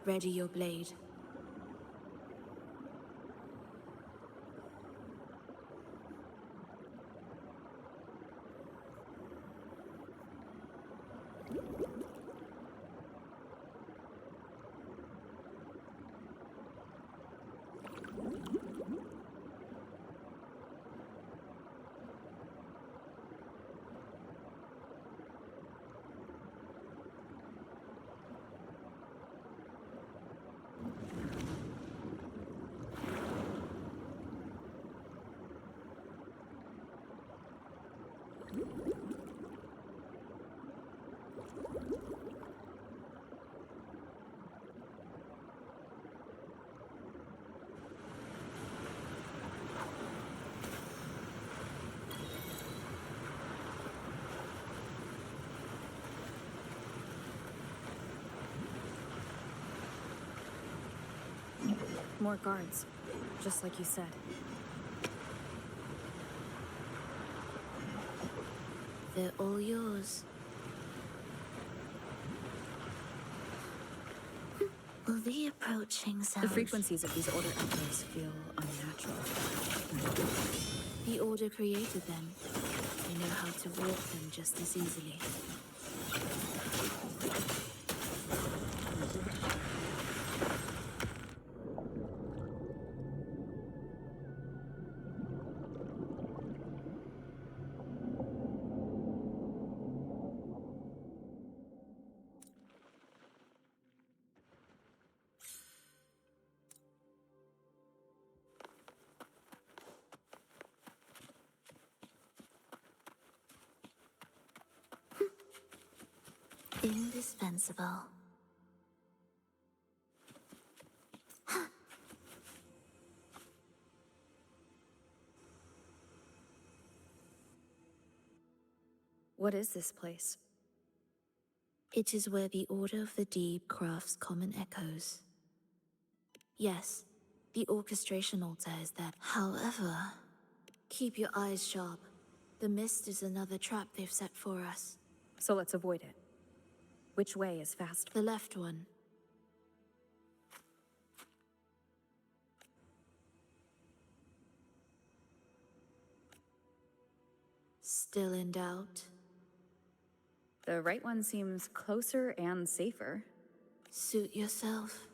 Speaker 3: Ready your blade.
Speaker 2: More guards, just like you said.
Speaker 3: They're all yours. Will the approaching sound...
Speaker 2: The frequencies of these Order echoes feel unnatural.
Speaker 3: The Order created them. They know how to warp them just as easily. Indispensable.
Speaker 2: What is this place?
Speaker 3: It is where the Order of the Deep crafts common echoes. Yes, the orchestration altar is there. However, keep your eyes sharp. The mist is another trap they've set for us.
Speaker 2: So let's avoid it. Which way is fast?
Speaker 3: The left one. Still in doubt?
Speaker 2: The right one seems closer and safer.
Speaker 3: Suit yourself.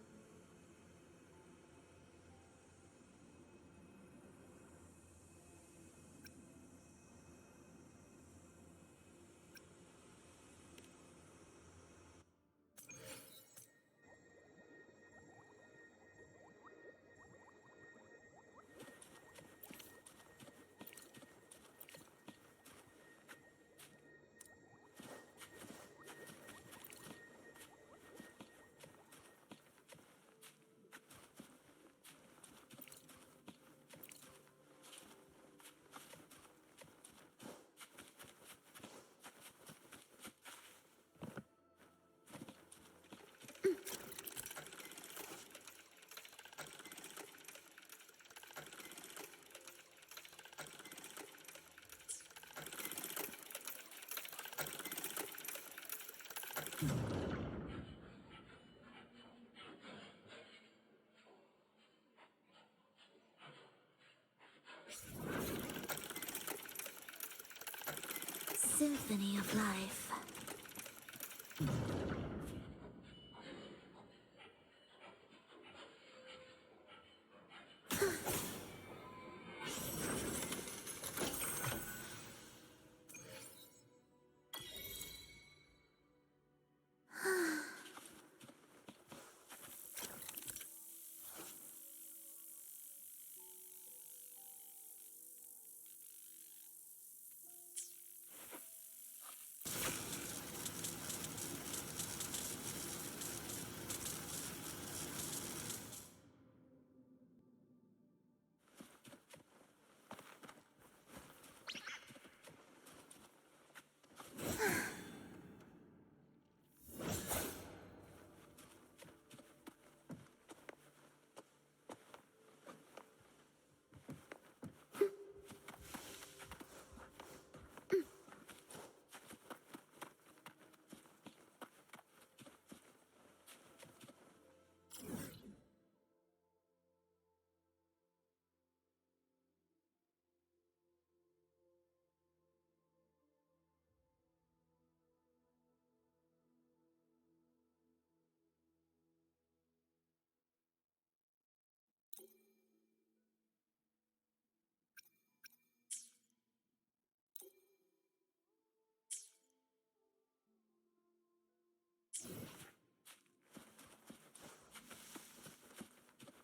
Speaker 3: Symphony of life.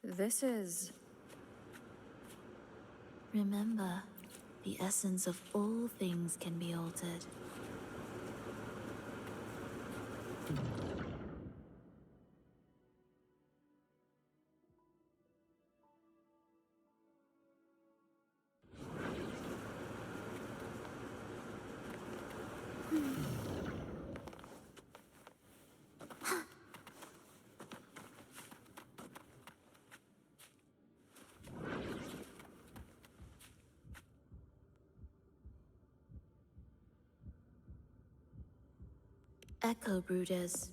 Speaker 2: This is...
Speaker 3: Remember, the essence of all things can be altered. Echo Brooders.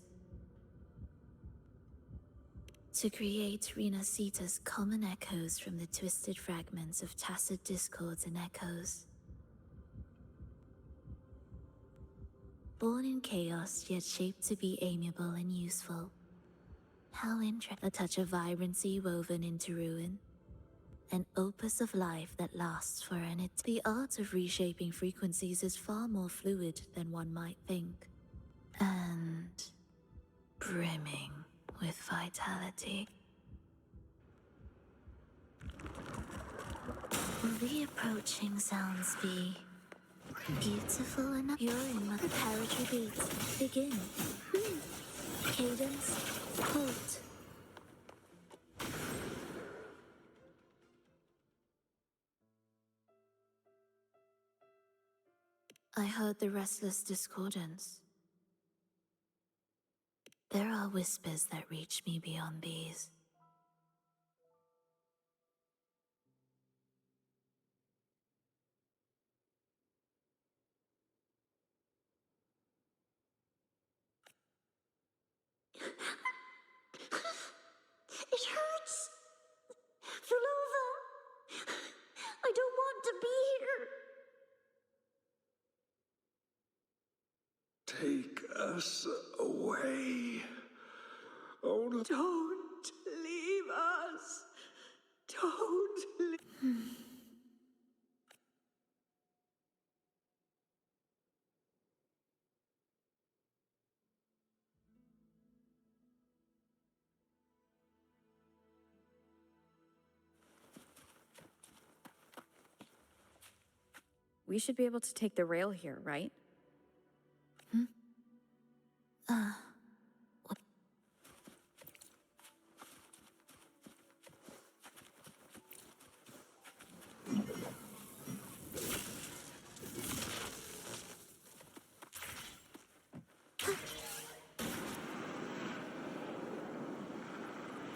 Speaker 3: To create Renasita's common echoes from the twisted fragments of tacit discords and echoes. Born in chaos, yet shaped to be amiable and useful. How interesting. A touch of vibrancy woven into ruin. An opus of life that lasts for an eternity. The art of reshaping frequencies is far more fluid than one might think. And brimming with vitality. Will the approaching sounds be beautiful enough? You're in Mother Poetry Beats. Begin. Cadence, halt. I heard the restless discordance. There are whispers that reach me beyond these.
Speaker 8: It hurts! Fulova! I don't want to be here!
Speaker 7: Take us away. Oh,
Speaker 1: Don't leave us. Don't leave.
Speaker 2: We should be able to take the rail here, right?
Speaker 3: What?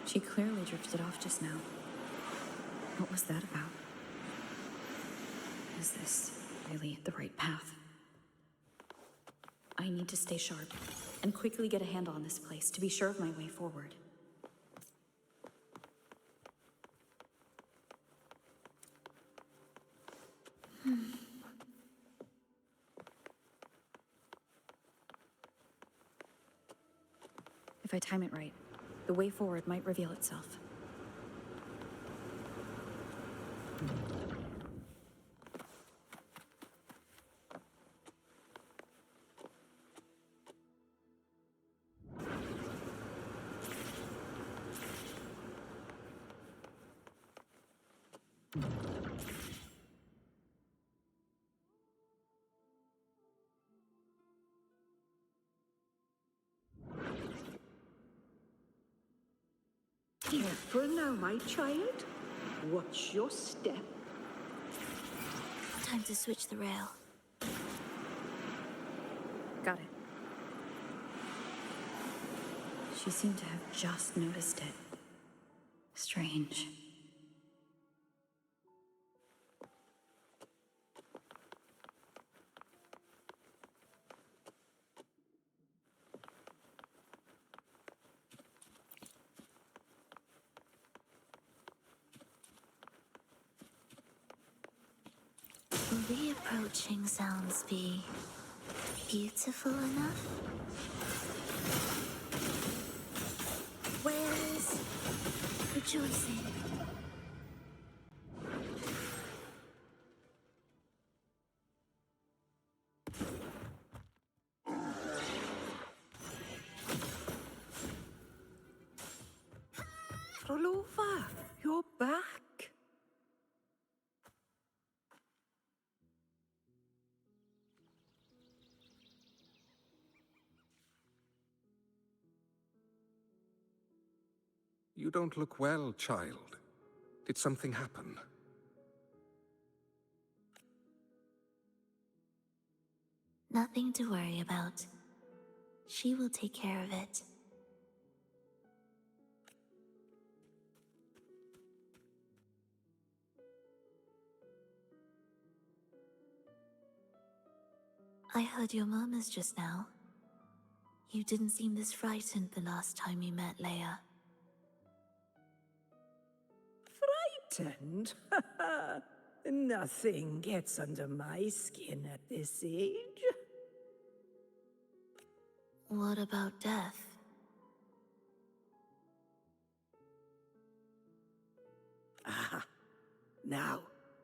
Speaker 2: She clearly drifted off just now. What was that about? Is this really the right path? I need to stay sharp and quickly get a handle on this place to be sure of my way forward. If I time it right, the way forward might reveal itself.
Speaker 9: Careful now, my child. Watch your step.
Speaker 3: Time to switch the rail.
Speaker 2: Got it. She seemed to have just noticed it. Strange.
Speaker 3: Will the approaching sounds be beautiful enough? Where's rejoicing?
Speaker 9: Rolova, you're back.
Speaker 7: you don't look well, child. Did something happen?
Speaker 3: Nothing to worry about. She will take care of it. I heard your murmurs just now. You didn't seem this frightened the last time you met Leia.
Speaker 9: Frightened? Nothing gets under my skin at this age.
Speaker 3: What about death?
Speaker 9: Ah, now,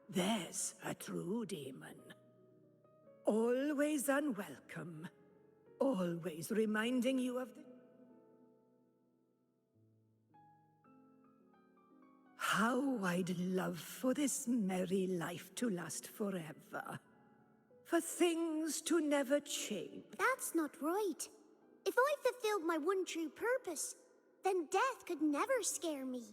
Speaker 9: there's a true demon. Always unwelcome. Always reminding you of the... How I'd love for this merry life to last forever. For things to never change.
Speaker 8: That's not right. If I fulfilled my one true purpose, then death could never scare me.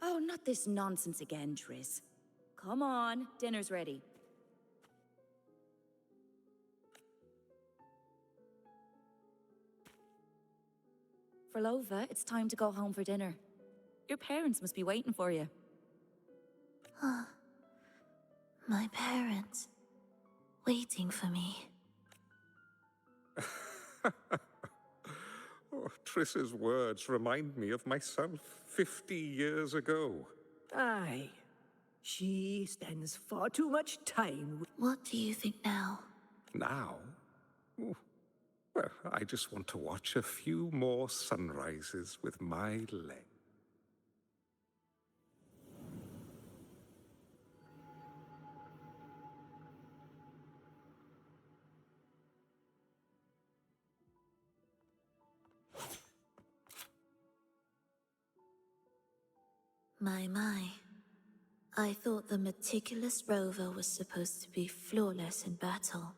Speaker 2: Oh, not this nonsense again, Triss. Come on, dinner's ready. Frolova, it's time to go home for dinner. Your parents must be waiting for you.
Speaker 3: My parents. Waiting for me.
Speaker 7: Oh, Triss's words remind me of myself 50 years ago.
Speaker 9: Aye. She spends far too much time with...
Speaker 3: What do you think now?
Speaker 7: Now? Oh, well, I just want to watch a few more sunrises with my leg.
Speaker 3: My. I thought the meticulous rover was supposed to be flawless in battle.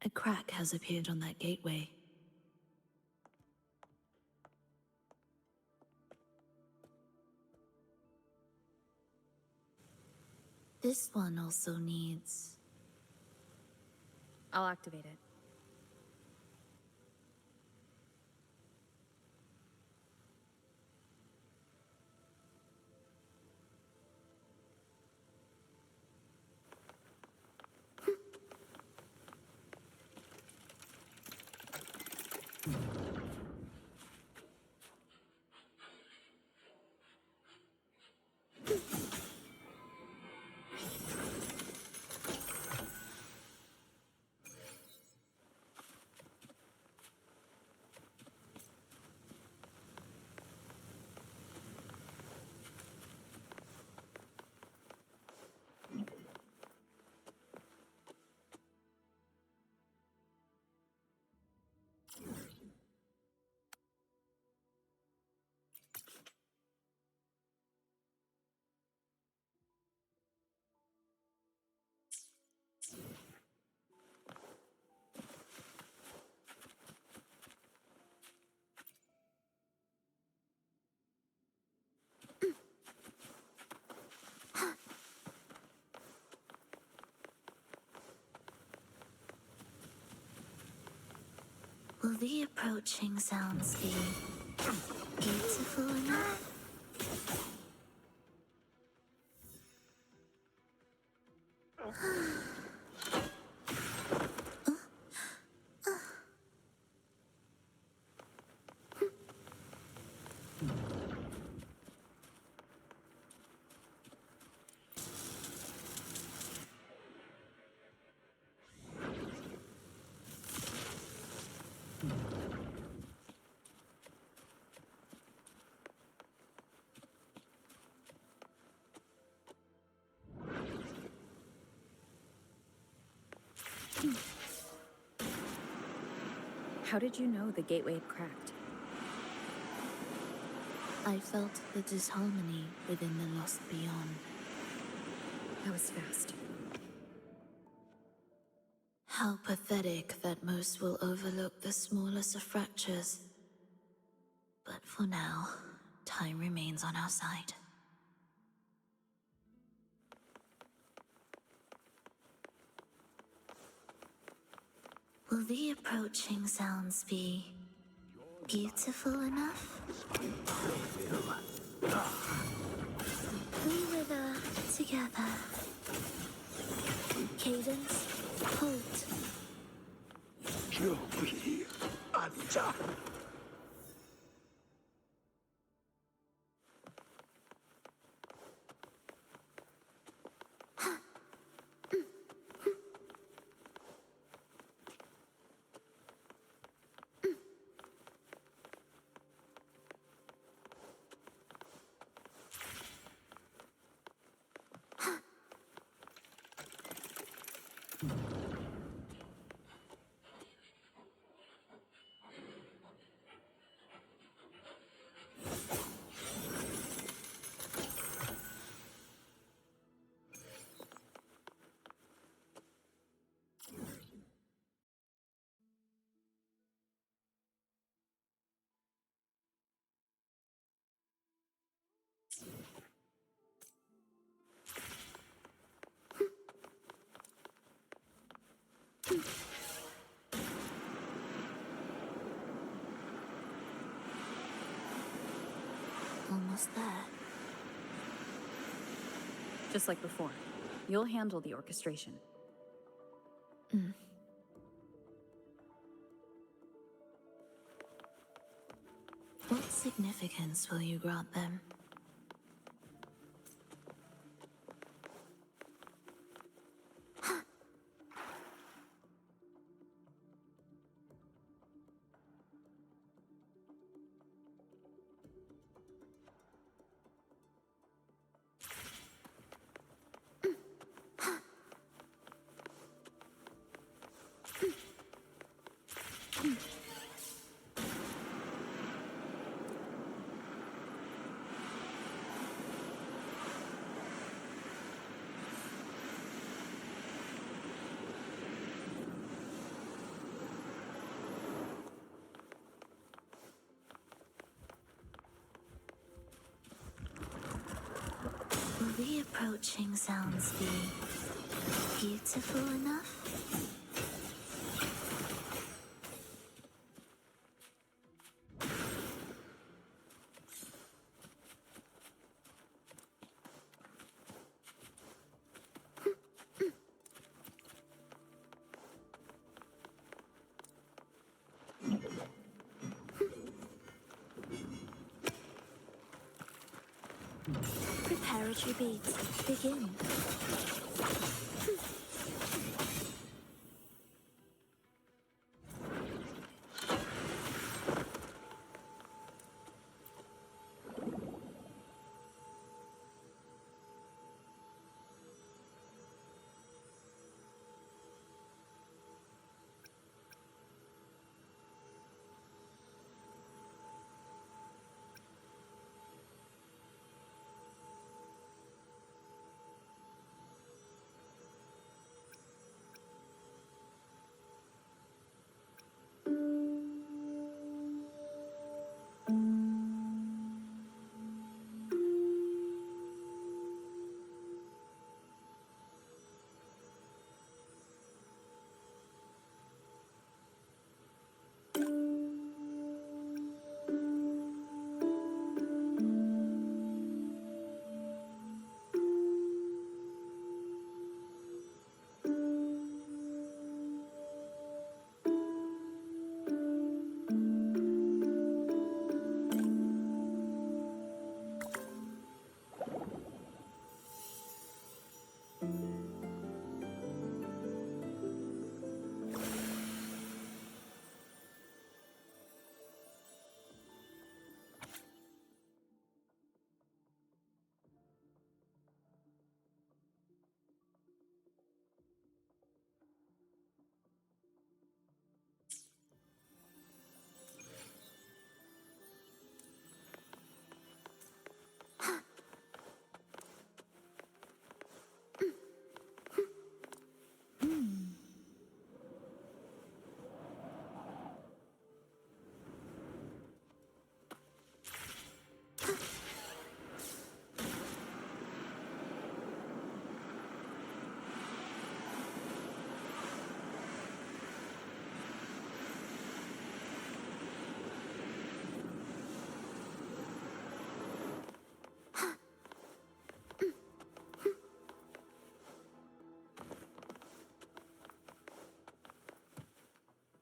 Speaker 3: A crack has appeared on that gateway. This one also needs...
Speaker 2: I'll activate it.
Speaker 3: Will the approaching sounds be beautiful enough?
Speaker 2: How did you know the gateway had cracked?
Speaker 3: I felt the disharmony within the lost beyond.
Speaker 2: That was fast.
Speaker 3: How pathetic that most will overlook the smallest of fractures. But for now, time remains on our side. Will the approaching sounds be beautiful enough? We wither together. Cadence, halt.
Speaker 1: You'll be undone.
Speaker 3: almost there.
Speaker 2: Just like before. You'll handle the orchestration.
Speaker 3: What significance will you grant them? Will the approaching sounds be beautiful enough? Preparatory beats begin.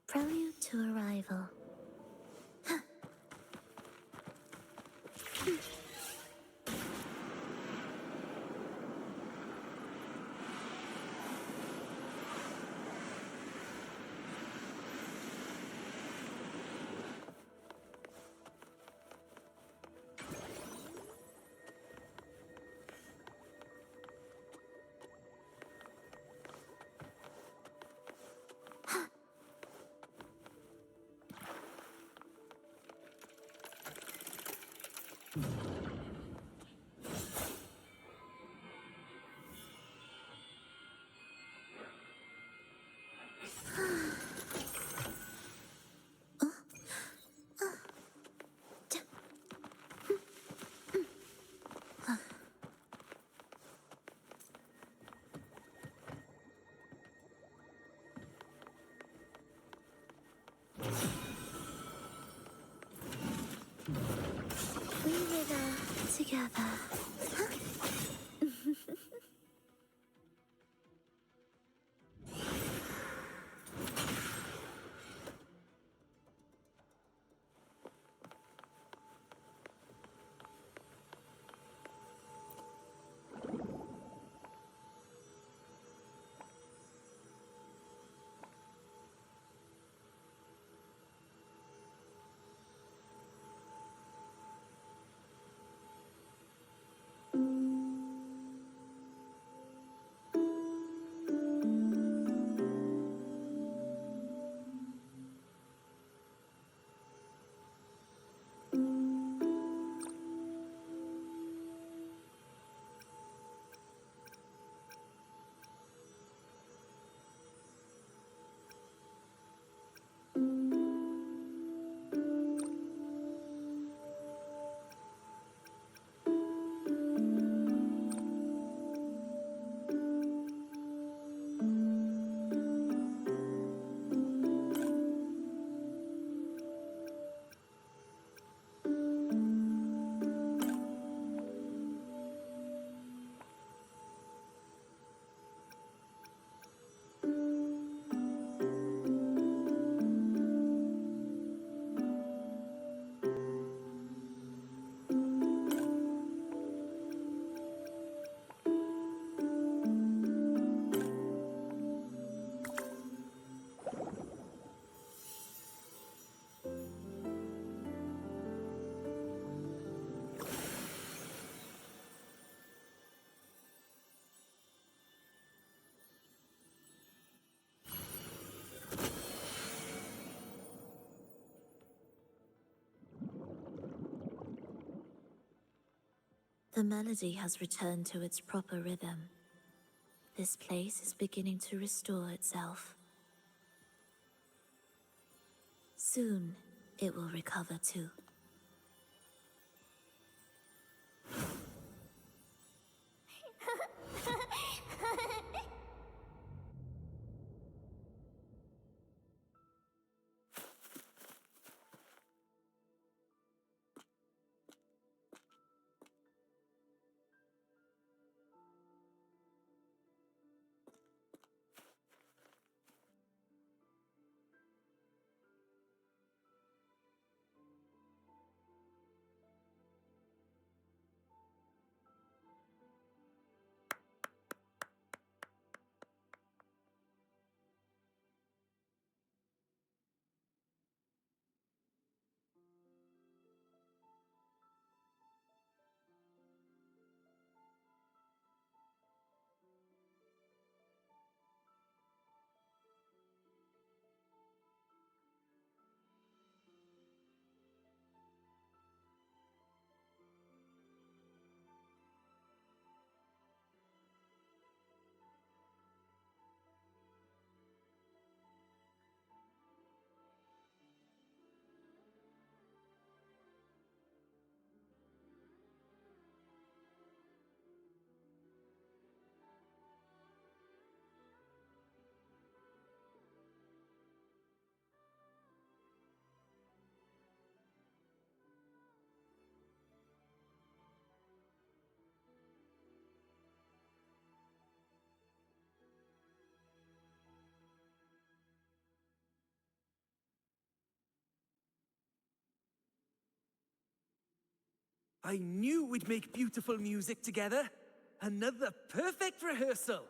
Speaker 3: Prelude to arrival. We river together. The melody has returned to its proper rhythm. This place is beginning to restore itself. Soon, it will recover too.
Speaker 1: I knew we'd make beautiful music together. Another perfect rehearsal.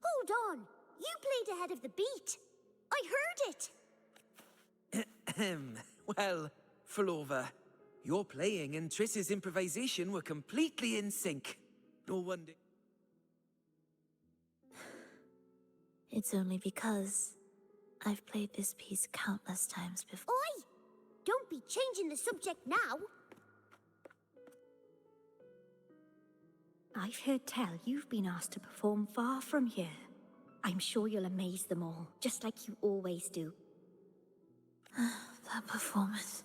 Speaker 8: Hold on. You played ahead of the beat. I heard it.
Speaker 1: Ahem. Well, Flova, your playing and Triss's improvisation were completely in sync. No wonder.
Speaker 3: It's only because I've played this piece countless times before.
Speaker 8: Oi! Don't be changing the subject now.
Speaker 9: I've heard tell you've been asked to perform far from here. I'm sure you'll amaze them all, just like you always do.
Speaker 3: That performance.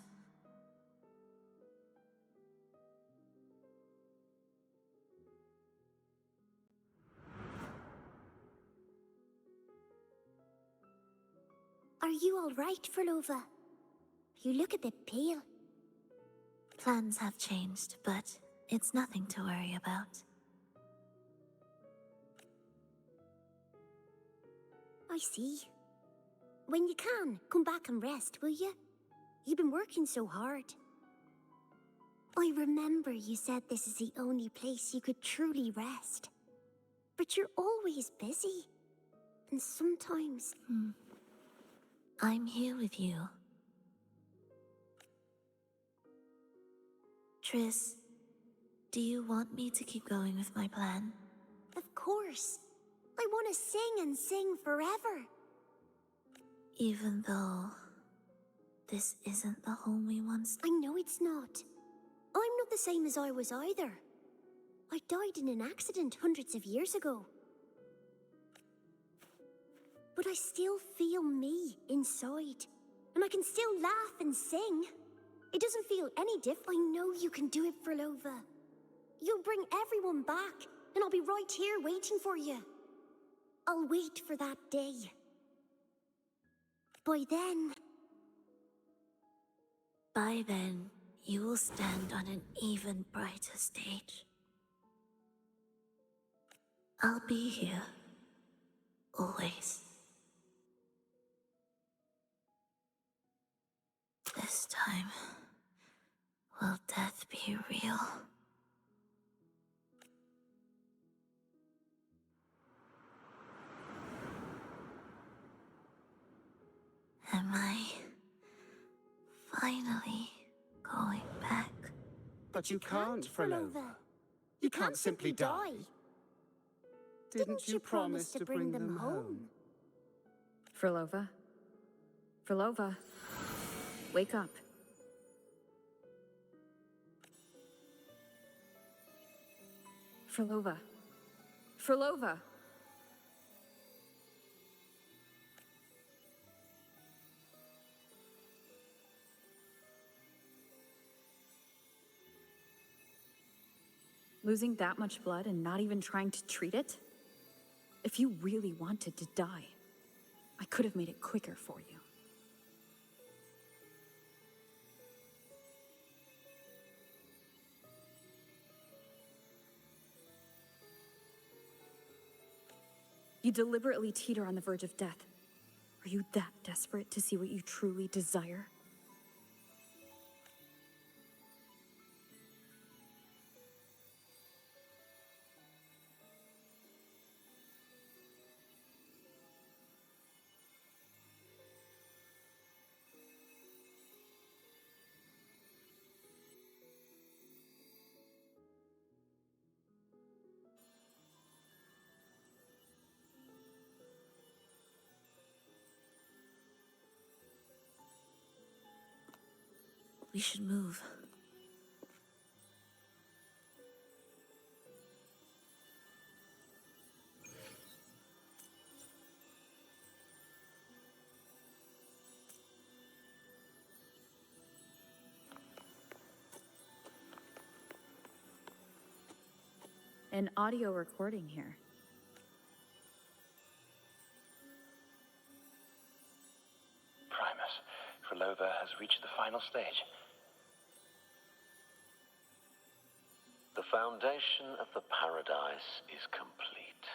Speaker 8: Are you all right, Flova? You look a bit pale.
Speaker 3: Plans have changed, but it's nothing to worry about.
Speaker 8: I see. When you can, come back and rest, will you? You've been working so hard. I remember you said this is the only place you could truly rest. But you're always busy. And sometimes...
Speaker 3: I'm here with you. Triss, do you want me to keep going with my plan?
Speaker 8: Of course. I want to sing and sing forever.
Speaker 3: Even though this isn't the home we once...
Speaker 8: I know it's not. I'm not the same as I was either. I died in an accident hundreds of years ago. But I still feel me inside. And I can still laugh and sing. It doesn't feel any different. I know you can do it, Frolova. You'll bring everyone back, and I'll be right here waiting for you. I'll wait for that day. By then, you will stand on an even brighter stage. I'll be here. Always. This time, will death be real? Am I finally going back?
Speaker 1: But you can't, Frolova. You can't simply die. Didn't you promise to bring them home?
Speaker 2: Frolova? Frolova? Wake up. Frolova. Frolova! Losing that much blood and not even trying to treat it? If you really wanted to die, I could have made it quicker for you. You deliberately teeter on the verge of death. Are you that desperate to see what you truly desire?
Speaker 3: We should move.
Speaker 2: An audio recording here.
Speaker 10: Primus, Frolova has reached the final stage.
Speaker 6: The foundation of the paradise is complete.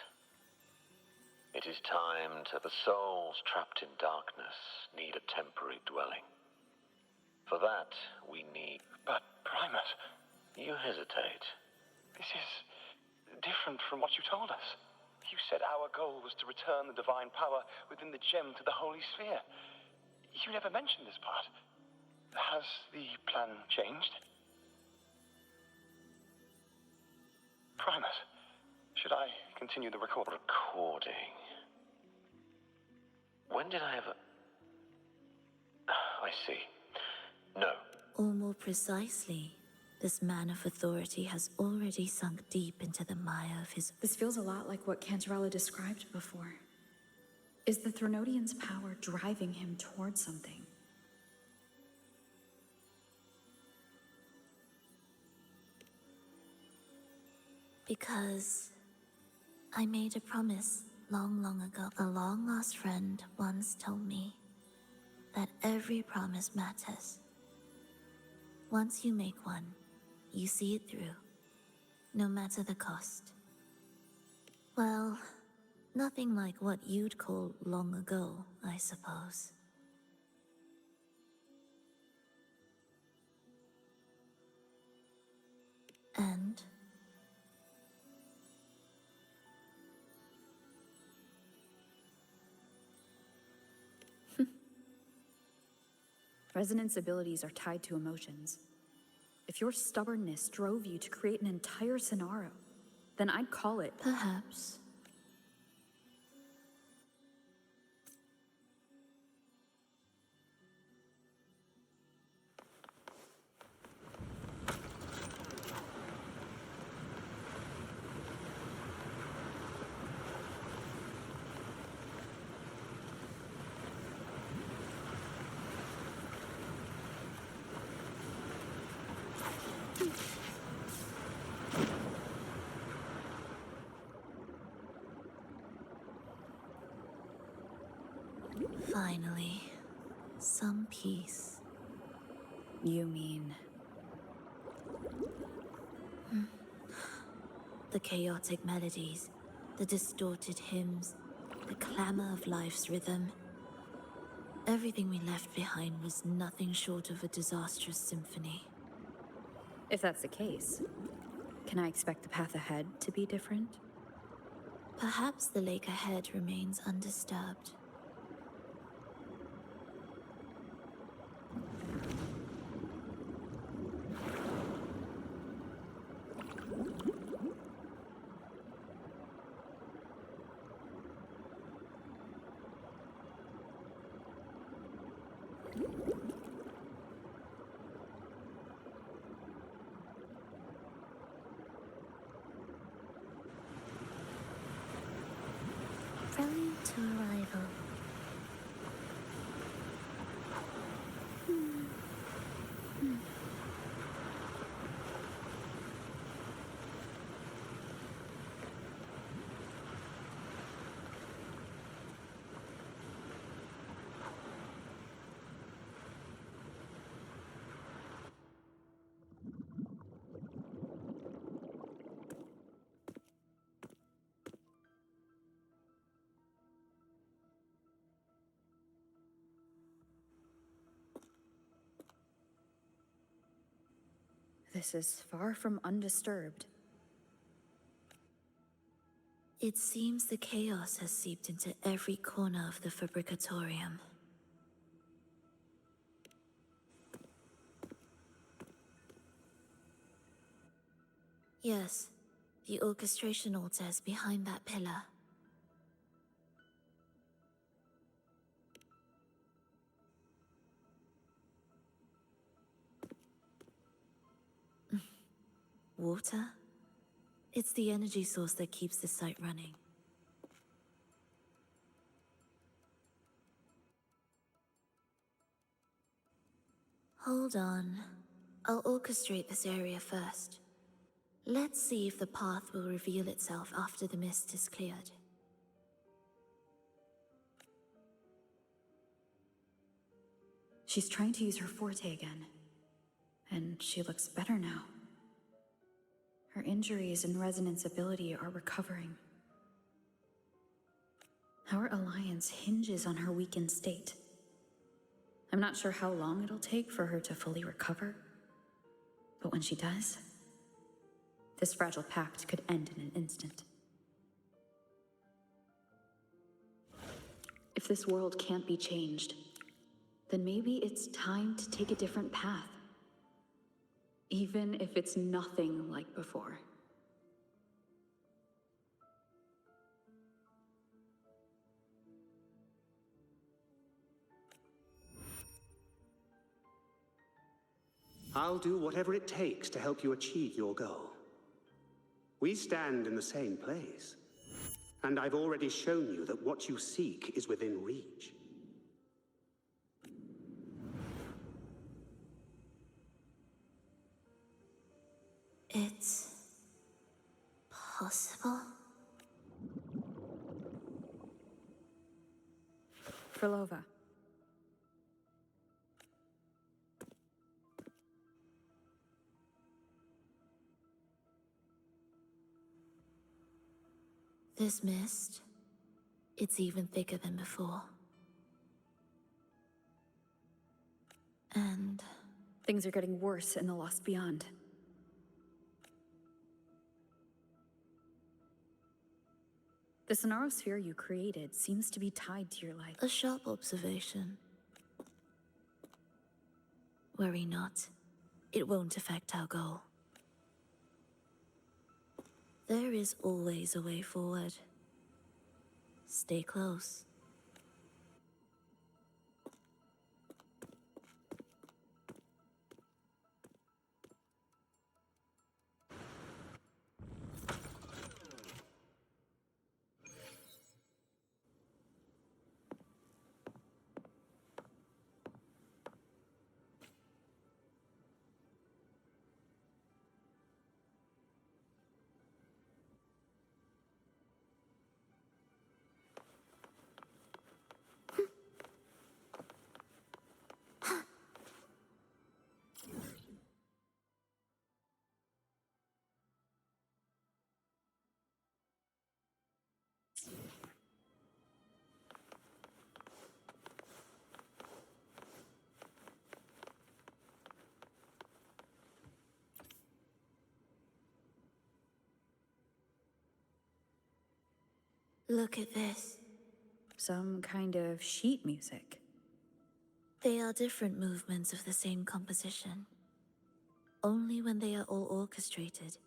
Speaker 6: It is time to the souls trapped in darkness need a temporary dwelling. For that, we need...
Speaker 10: But, Primus...
Speaker 6: You hesitate.
Speaker 10: This is different from what you told us. You said our goal was to return the divine power within the gem to the Holy Sphere. You never mentioned this part. Has the plan changed? Primus, should I continue the
Speaker 6: Recording. When did I ever... I see. No.
Speaker 3: Or more precisely, this man of authority has already sunk deep into the mire of his...
Speaker 2: This feels a lot like what Cantarella described before. Is the Threnodian's power driving him towards something?
Speaker 3: Because I made a promise long, long ago. A long-lost friend once told me that every promise matters. Once you make one, you see it through, no matter the cost. Well, nothing like what you'd call long ago, I suppose. And
Speaker 2: Resonance abilities are tied to emotions. If your stubbornness drove you to create an entire scenario, then I'd call it...
Speaker 3: perhaps. Finally, some peace.
Speaker 2: You mean...
Speaker 3: The chaotic melodies, the distorted hymns, the clamor of life's rhythm. Everything we left behind was nothing short of a disastrous symphony.
Speaker 2: If that's the case, can I expect the path ahead to be different?
Speaker 3: Perhaps the lake ahead remains undisturbed.
Speaker 8: Prelude to arrival.
Speaker 2: This is far from undisturbed.
Speaker 3: It seems the chaos has seeped into every corner of the Fabricatorium. Yes, the orchestration altar is behind that pillar. Water? It's the energy source that keeps the site running. Hold on. I'll orchestrate this area first. Let's see if the path will reveal itself after the mist is cleared.
Speaker 2: She's trying to use her forte again. And she looks better now. Her injuries and resonance ability are recovering. Our alliance hinges on her weakened state. I'm not sure how long it'll take for her to fully recover, but when she does, this fragile pact could end in an instant. If this world can't be changed, then maybe it's time to take a different path. Even if it's nothing like before.
Speaker 11: I'll do whatever it takes to help you achieve your goal. We stand in the same place, and I've already shown you that what you seek is within reach.
Speaker 3: It's possible?
Speaker 2: Frolova.
Speaker 3: This mist, it's even thicker than before. And
Speaker 2: Things are getting worse in the Lost Beyond. The Sonarosphere you created seems to be tied to your life.
Speaker 3: a sharp observation. Worry not. It won't affect our goal. There is always a way forward. Stay close. Look at this.
Speaker 2: Some kind of sheet music.
Speaker 3: They are different movements of the same composition. Only when they are all orchestrated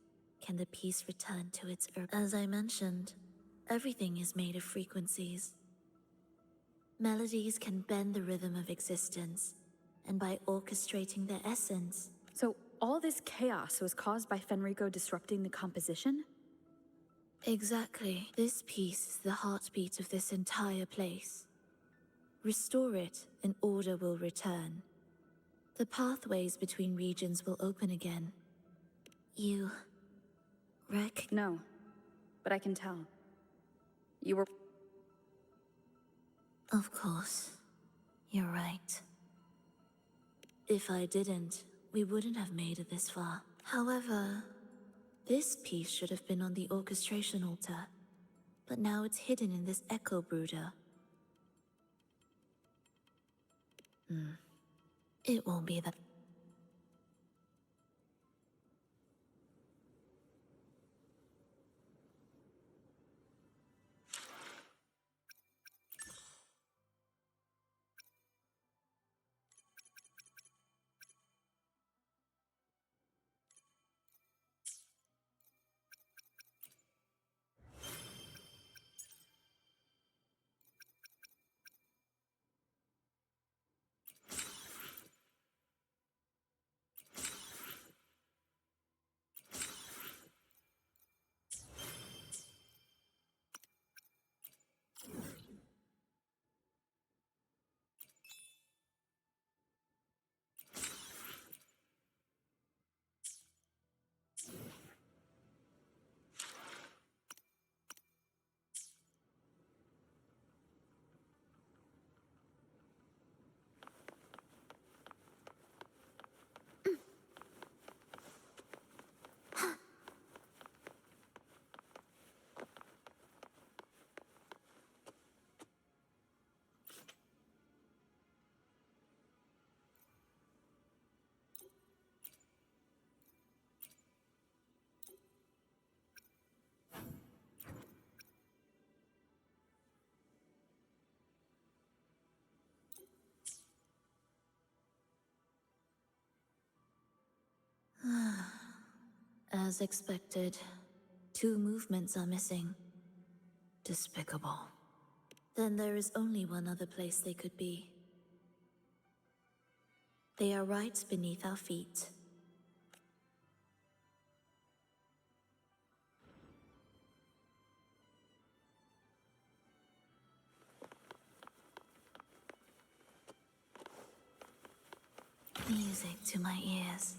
Speaker 3: can the piece return to its As I mentioned, everything is made of frequencies. Melodies can bend the rhythm of existence, and by orchestrating their essence...
Speaker 2: So all this chaos was caused by Fenrico disrupting the composition?
Speaker 3: Exactly. This piece is the heartbeat of this entire place. Restore it, and order will return. The pathways between regions will open again. You...
Speaker 2: No, but I can tell. You were...
Speaker 3: Of course. You're right. If I didn't, we wouldn't have made it this far. However, this piece should have been on the orchestration altar, but now it's hidden in this echo brooder. It won't be that... As expected, 2 movements are missing. Despicable. Then there is only one other place they could be. They are right beneath our feet. Music to my ears.